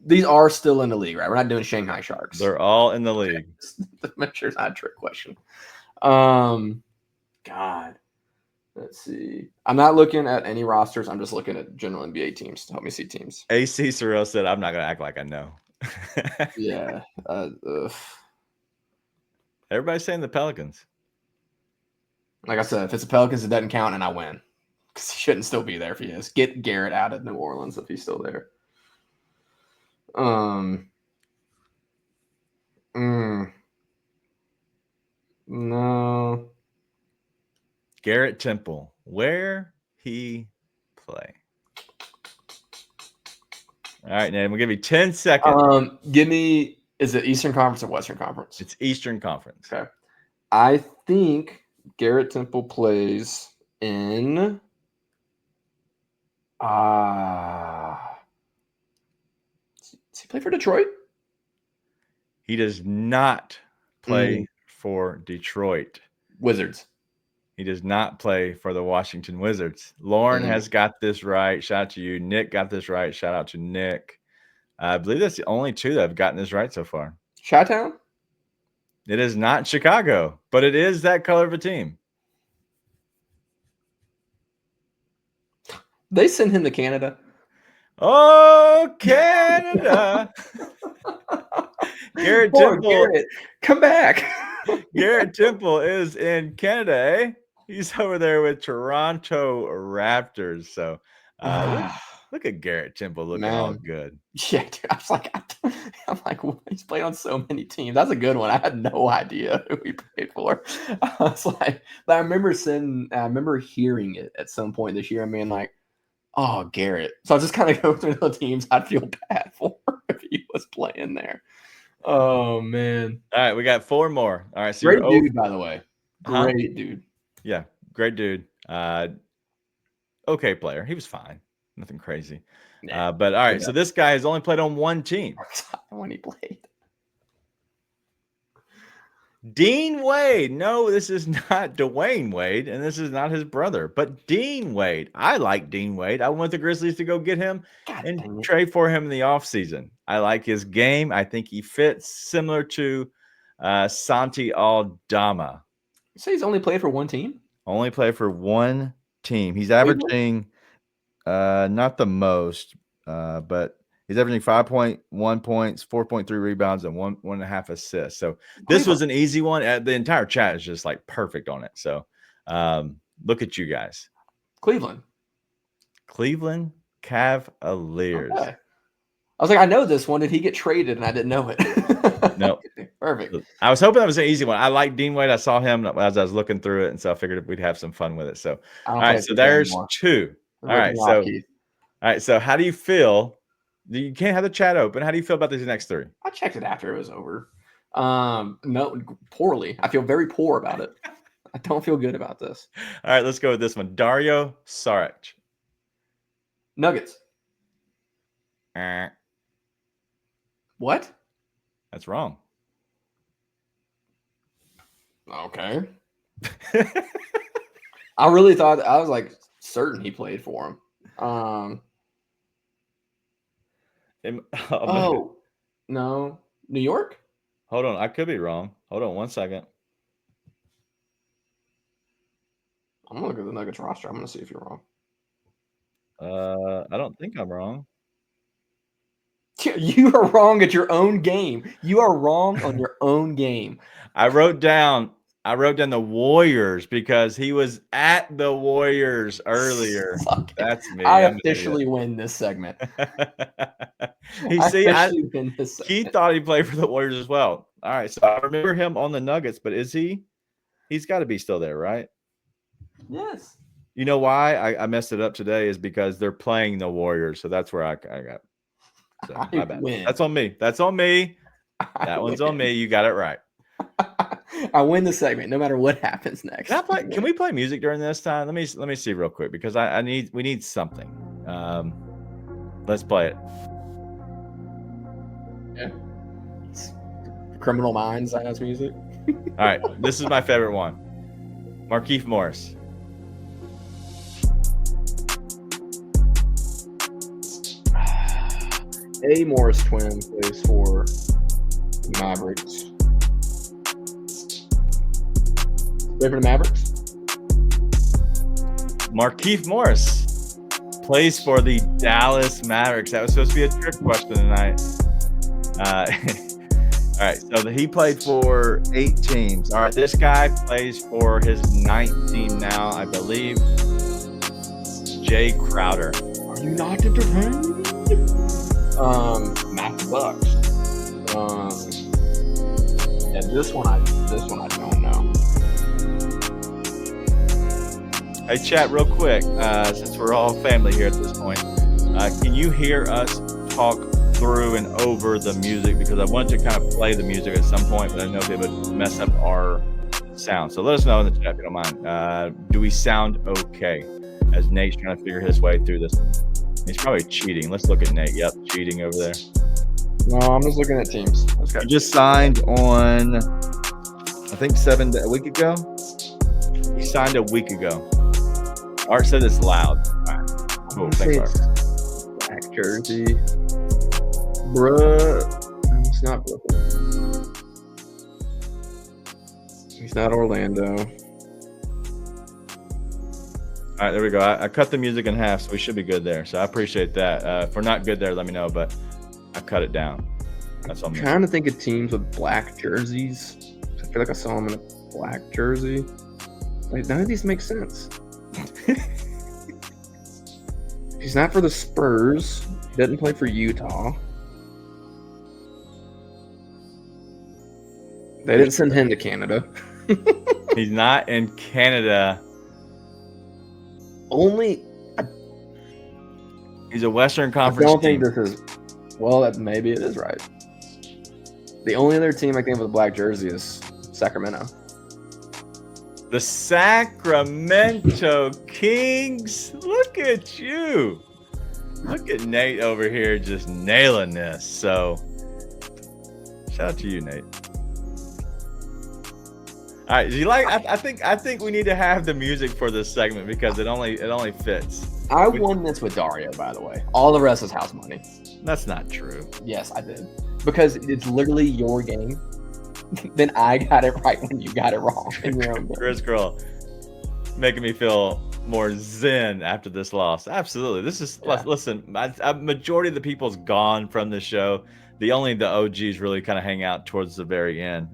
These are still in the league, right? We're not doing Shanghai Sharks. They're all in the league. Make sure it's not a trick question. God. Let's see. I'm not looking at any rosters. I'm just looking at general NBA teams to help me see teams. AC Sorrell said, I'm not going to act like I know. Yeah. Everybody's saying the Pelicans. Like I said, if it's the Pelicans, it doesn't count, and I win. Because he shouldn't still be there if he is. Get Garrett out of New Orleans if he's still there. No. Garrett Temple, Where He Play. All right, Nate, we'll give you 10 seconds. Is it Eastern Conference or Western Conference? It's Eastern Conference. Okay. I think Garrett Temple plays in does he play for Detroit? He does not play for Detroit. Wizards. He does not play for the Washington Wizards. Lauren has got this right. Shout out to you. Nick got this right. Shout out to Nick. I believe that's the only two that have gotten this right so far. Chi-Town? It is not Chicago, but it is that color of a team. They send him to Canada. Oh, Canada. Garrett Temple. Garrett, come back. Garrett Temple is in Canada, eh? He's over there with Toronto Raptors. So look at Garrett Temple looking all good. Yeah, dude. I'm like, he's played on so many teams. That's a good one. I had no idea who he played for. I was like, but I remember hearing it at some point this year and being like, oh, Garrett. So I just kind of go through the teams I'd feel bad for if he was playing there. Oh, man. All right, we got 4 more. All right. So great dude, by the way. Great dude. Yeah, great dude. Okay player. He was fine. Nothing crazy. Yeah, But all right, so this guy has only played on one team. when he played. Dean Wade. No, this is not Dwayne Wade, and this is not his brother, but Dean Wade. I like Dean Wade. I want the Grizzlies to go get him and trade for him in the offseason. I like his game. I think he fits similar to Santi Aldama. You say he's only played for one team? Only played for one team. He's averaging not the most, but he's averaging 5.1 points, 4.3 rebounds, and 1.5 assists. So this was an easy one. The entire chat is just like perfect on it. So look at you guys. Cleveland Cavaliers. Okay. I was like, I know this one. Did he get traded? And I didn't know it. No. Perfect. I was hoping that was an easy one. I like Dean Wade. I saw him as I was looking through it, and so I figured we'd have some fun with it. So all right, so there's two. All right, so how do you feel? You can't have the chat open. How do you feel about these next three? I checked it after it was over. No, poorly. I feel very poor about it. I don't feel good about this. All right, let's go with this one. Dario Saric. Nuggets. What? That's wrong. Okay. I really thought, I was like certain he played for him. Oh, no. New York? Hold on. I could be wrong. Hold on 1 second. I'm going to look at the Nuggets roster. I'm going to see if you're wrong. I don't think I'm wrong. You are wrong at your own game. You are wrong on your own game. I wrote down the Warriors because he was at the Warriors earlier. That's me. I officially win this segment. He thought he played for the Warriors as well. All right, so I remember him on the Nuggets, but is he? He's got to be still there, right? Yes. You know why I messed it up today is because they're playing the Warriors, so that's where I got. So, my bad. That's on me. That one's on me. You got it right. I win the segment no matter what happens next. Can we play music during this time? Let me see real quick because we need something. Let's play it. Yeah. Criminal Minds has music. All right, this is my favorite one. Markieff Morris. A. Morris twin plays for the Mavericks. Play for the Mavericks? Markieff Morris plays for the Dallas Mavericks. That was supposed to be a trick question tonight. All right, so he played for 8 teams. All right, this guy plays for his 9th team now, I believe. Jay Crowder. Are you not entertained? Matt Bucks. And this one I don't know. Hey, chat, real quick, since we're all family here at this point, can you hear us talk through and over the music? Because I wanted to kind of play the music at some point, but I know if it would mess up our sound. So let us know in the chat if you don't mind. Do we sound okay? As Nate's trying to figure his way through this. He's probably cheating. Let's look at Nate. Yep, cheating over there. No, I'm just looking at teams. You just signed on, I think, a week ago. He signed a week ago. Art said it's loud. All right. Cool. Thanks, Art. Black jersey. Bruh. It's not Brooklyn. He's not Orlando. All right, there we go. I cut the music in half, so we should be good there. So I appreciate that. If we're not good there, let me know, but I cut it down. That's all I'm trying to think of teams with black jerseys. I feel like I saw him in a black jersey. Like, none of these make sense. He's not for the Spurs. He doesn't play for Utah. They didn't send him to Canada. He's not in Canada. He's a Western Conference. I don't think this is. Well, maybe it is right. The only other team I think with a black jersey is Sacramento. The Sacramento Kings. Look at you. Look at Nate over here just nailing this. So shout out to you, Nate. All right, do you like? I think we need to have the music for this segment because it only fits. I won this with Dario, by the way. All the rest is house money. That's not true. Yes, I did. Because it's literally your game. Then I got it right when you got it wrong in your own game. Grizz girl making me feel more zen after this loss. Absolutely. This is listen. A majority of the people's gone from the show. The OGs really kind of hang out towards the very end.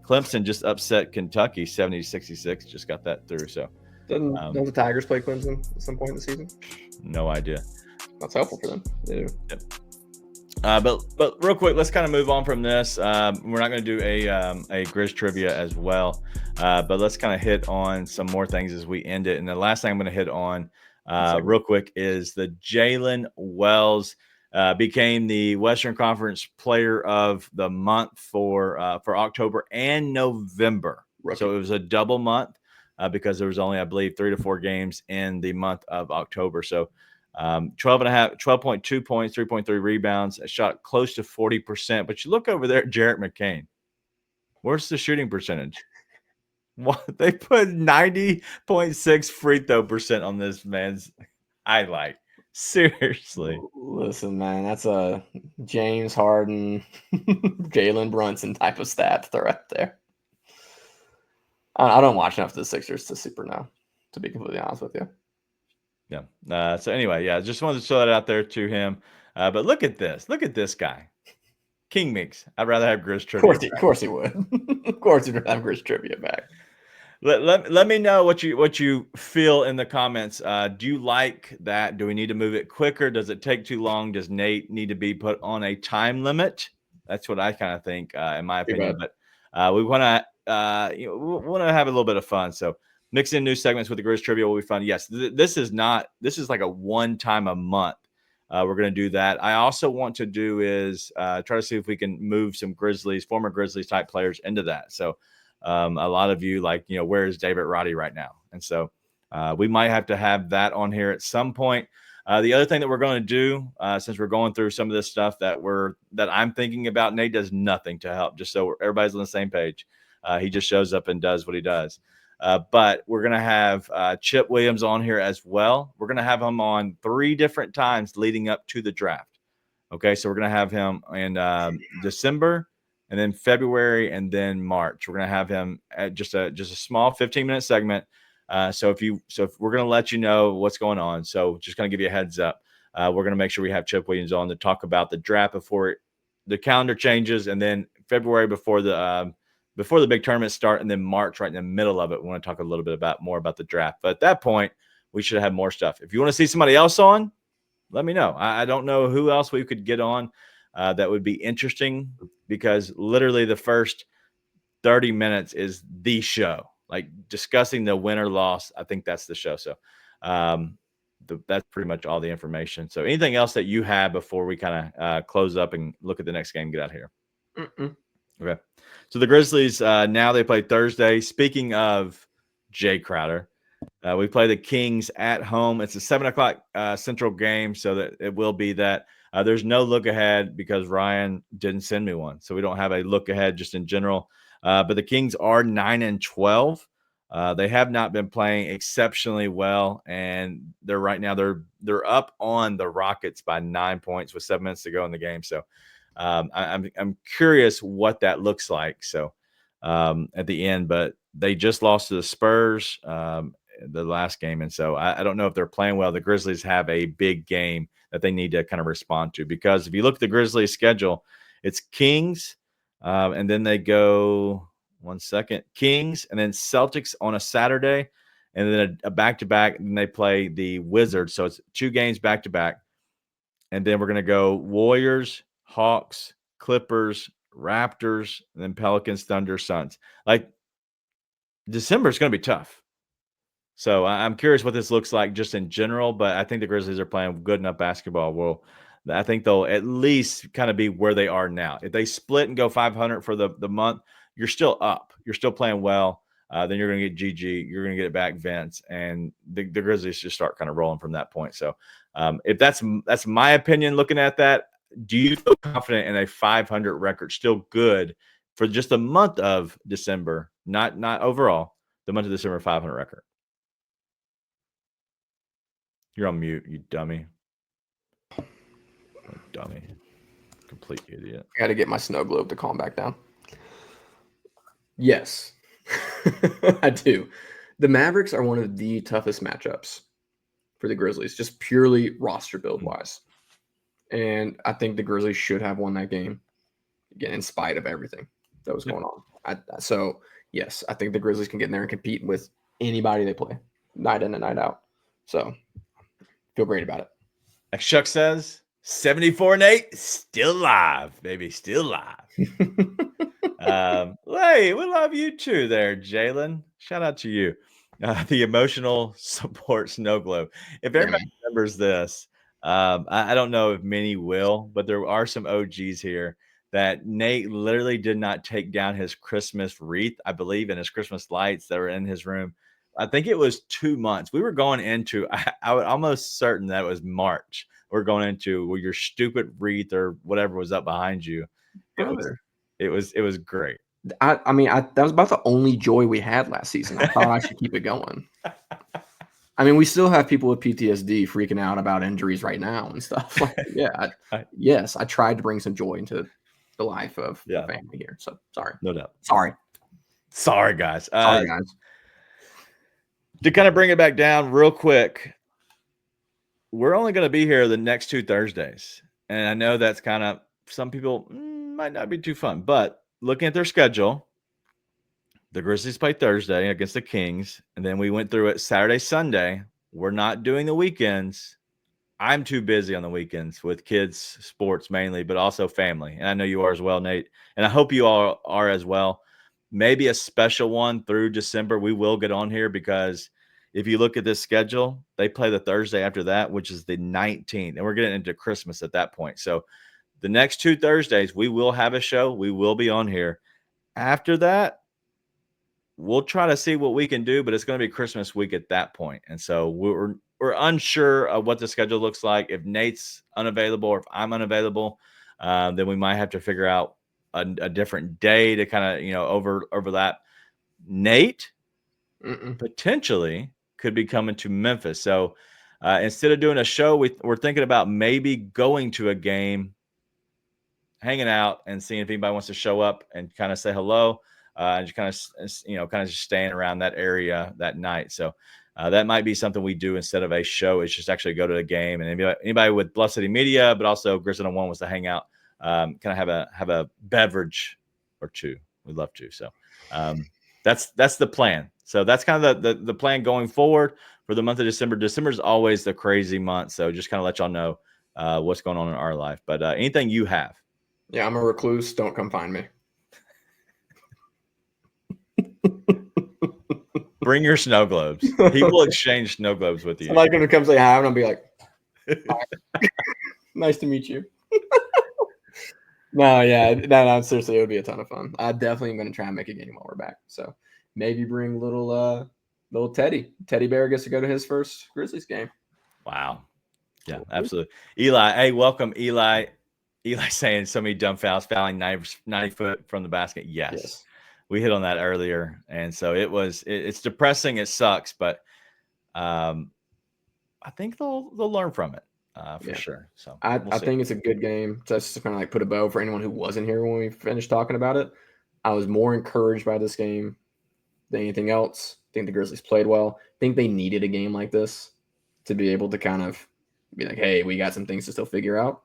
Clemson just upset Kentucky 70-66. Just got that through. So don't the Tigers play Clemson at some point in the season? No idea. That's helpful for them. They do. Yep. But real quick, let's kind of move on from this. We're not going to do a Grizz trivia as well, but let's kind of hit on some more things as we end it. And the last thing I'm going to hit on real quick is the Jalen Wells became the Western Conference Player of the Month for October and November. Rookie. So it was a double month because there was only, I believe, 3 to 4 games in the month of October. So 12.2 points, 3.3 rebounds, a shot close to 40%. But you look over there at Jarrett McCain. Where's the shooting percentage? What, they put 90.6 free throw percent on this man's highlight. Seriously. Listen, man, that's a James Harden, Jalen Brunson type of stat throw right there. I don't watch enough of the Sixers to super know, to be completely honest with you. Yeah. So anyway, just wanted to show that out there to him. But look at this. Look at this guy. King Meeks. I'd rather have Grizz trivia. Of course he would. Of course he'd have Grizz trivia back. Let me know what you feel in the comments. Do you like that? Do we need to move it quicker? Does it take too long? Does Nate need to be put on a time limit? That's what I kind of think, in my opinion. But we want to have a little bit of fun. So mix in new segments with the Grizz trivia will be fun. Yes, this is like a one time a month. We're going to do that. I also want to do is try to see if we can move some former Grizzlies type players into that. So a lot of you where is David Roddy right now? And so we might have to have that on here at some point. The other thing that we're going to do, since we're going through some of this stuff that I'm thinking about, Nate does nothing to help, just so everybody's on the same page. He just shows up and does what he does. But we're going to have Chip Williams on here as well. We're going to have him on 3 different times leading up to the draft. Okay, so we're going to have him in December, and then February, and then March. We're going to have him at just a small 15-minute segment. So if we're going to let you know what's going on, so just going to give you a heads up. We're going to make sure we have Chip Williams on to talk about the draft before the calendar changes, and then February before the big tournaments start, and then March right in the middle of it. We want to talk a little bit more about the draft. But at that point, we should have more stuff. If you want to see somebody else on, let me know. I don't know who else we could get on that would be interesting, because literally the first 30 minutes is the show, like discussing the win or loss. I think that's the show. So that's pretty much all the information. So anything else that you have before we kind of close up and look at the next game, get out of here? Okay. So the Grizzlies, now they play Thursday. Speaking of Jay Crowder, we play the Kings at home. It's a 7:00 Central game, so that it will be that. There's no look ahead because Ryan didn't send me one, so we don't have a look ahead just in general. But the Kings are 9-12. They have not been playing exceptionally well, and they're up on the Rockets by 9 points with 7 minutes to go in the game. So I'm curious what that looks like. So at the end, but they just lost to the Spurs the last game, and so I don't know if they're playing well. The Grizzlies have a big game that they need to kind of respond to, because if you look at the Grizzlies schedule, it's Kings, and then they go Kings, and then Celtics on a Saturday, and then a back-to-back, and they play the Wizards. So it's 2 games back-to-back, and then we're going to go Warriors, Hawks, Clippers, Raptors, and then Pelicans, Thunder, Suns. Like, December is going to be tough. So I'm curious what this looks like just in general, but I think the Grizzlies are playing good enough basketball. Well, I think they'll at least kind of be where they are now. If they split and go 500 for the month, you're still up. You're still playing well. then you're going to get GG, you're going to get it back Vince, and the Grizzlies just start kind of rolling from that point. So if that's my opinion looking at that, do you feel confident in a 500 record, still good for just the month of December, not overall, the month of December 500 record? You're on mute, you dummy. Dummy. Complete idiot. I got to get my snow globe to calm back down. Yes, I do. The Mavericks are one of the toughest matchups for the Grizzlies, just purely roster build wise. And I think the Grizzlies should have won that game, again, in spite of everything that was going on. So, yes, I think the Grizzlies can get in there and compete with anybody they play, night in and night out. So, feel great about it. Like Chuck says, 74-8, still alive, baby, still alive. Hey, we love you too there, Jalen. Shout out to you. The emotional support snow globe. If everybody remembers this, I don't know if many will, but there are some OGs here that Nate literally did not take down his Christmas wreath, I believe, and his Christmas lights that were in his room. I think it was 2 months. We were going into, I was almost certain that it was March. We're going into your stupid wreath or whatever was up behind you. It was great. I mean, that was about the only joy we had last season. I thought I should keep it going. I mean, we still have people with PTSD freaking out about injuries right now and stuff. Like, yes, I tried to bring some joy into the life of the family here. So sorry. No doubt. Sorry, guys. Sorry, guys. To kind of bring it back down real quick, we're only going to be here the next 2 Thursdays. And I know that's kind of, some people might not be too fun, but looking at their schedule, the Grizzlies play Thursday against the Kings, and then we went through it Saturday, Sunday. We're not doing the weekends. I'm too busy on the weekends with kids, sports mainly, but also family. And I know you are as well, Nate. And I hope you all are as well. Maybe a special one through December. We will get on here because if you look at this schedule, they play the Thursday after that, which is the 19th. And we're getting into Christmas at that point. So the next 2 Thursdays, we will have a show. We will be on here. After that, we'll try to see what we can do, but it's going to be Christmas week at that point. And so we're unsure of what the schedule looks like. If Nate's unavailable or if I'm unavailable, then we might have to figure out a different day to kind of, overlap. Nate potentially could be coming to Memphis. So instead of doing a show, we're thinking about maybe going to a game, hanging out and seeing if anybody wants to show up and kind of say hello. And just kind of just staying around that area that night. So that might be something we do instead of a show. It's just actually go to a game, and anybody with Bluff City Media, but also Grizz on One wants to hang out, kind of have a beverage or two. We'd love to. So that's the plan. So that's kind of the plan going forward for the month of December. December is always the crazy month. So just kind of let y'all know what's going on in our life. But anything you have. Yeah, I'm a recluse. Don't come find me. Bring your snow globes. He will exchange snow globes with you. Somebody's gonna come say hi, and I'll be like, "Nice to meet you." No, seriously, it would be a ton of fun. I definitely am gonna try and make a game while we're back. So maybe bring little Teddy Bear gets to go to his first Grizzlies game. Wow. Yeah, absolutely. Eli, hey, welcome, Eli. Eli saying so many dumb fouls, fouling 90 foot from the basket. Yes. We hit on that earlier, and so it's depressing. It sucks, but I think they'll learn from it for sure. So I think it's a good game. Just to kind of like put a bow for anyone who wasn't here when we finished talking about it. I was more encouraged by this game than anything else. I think the Grizzlies played well. I think they needed a game like this to be able to kind of be like, hey, we got some things to still figure out.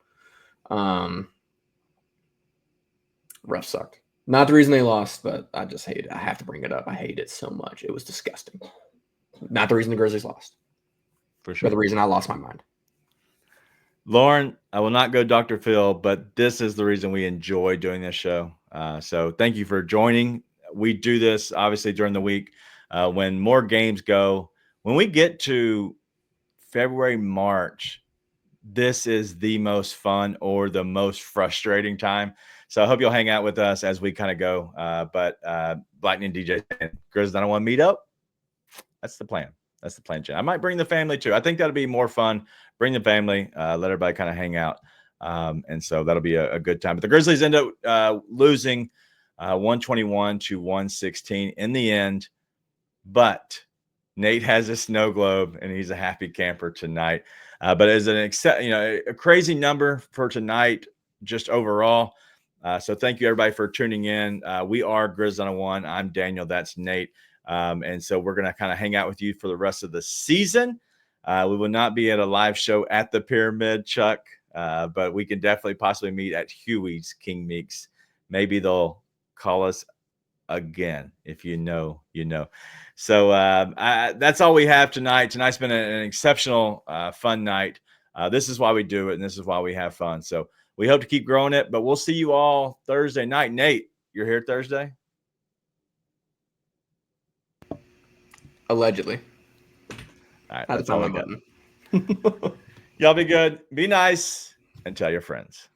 Ref sucked. Not the reason they lost, but I just hate it. I have to bring it up. I hate it so much. It was disgusting. Not the reason the Grizzlies lost. For sure. But the reason I lost my mind. Lauren, I will not go Dr. Phil, but this is the reason we enjoy doing this show. So thank you for joining. We do this, obviously, during the week when more games go. When we get to February, March, this is the most fun or the most frustrating time. So I hope you'll hang out with us as we kind of go. But Lightning DJ and Grizz, I don't want to meet up. That's the plan. That's the plan, Jen. I might bring the family too. I think that'll be more fun. Bring the family, let everybody kind of hang out. And so that'll be a good time. But the Grizzlies end up losing 121 to 116 in the end. But Nate has a snow globe and he's a happy camper tonight. But as a crazy number for tonight, just overall. So thank you everybody for tuning in. We are Grizz 101. I'm Daniel. That's Nate. And so we're going to kind of hang out with you for the rest of the season. We will not be at a live show at the Pyramid, Chuck, but we can definitely possibly meet at Huey's King Meeks. Maybe they'll call us again. If you know, you know. So that's all we have tonight. Tonight's been an exceptional, fun night. This is why we do it, and this is why we have fun. So we hope to keep growing it, but we'll see you all Thursday night. Nate, you're here Thursday? Allegedly. All right, that's all I got. Button. Y'all be good. Be nice and tell your friends.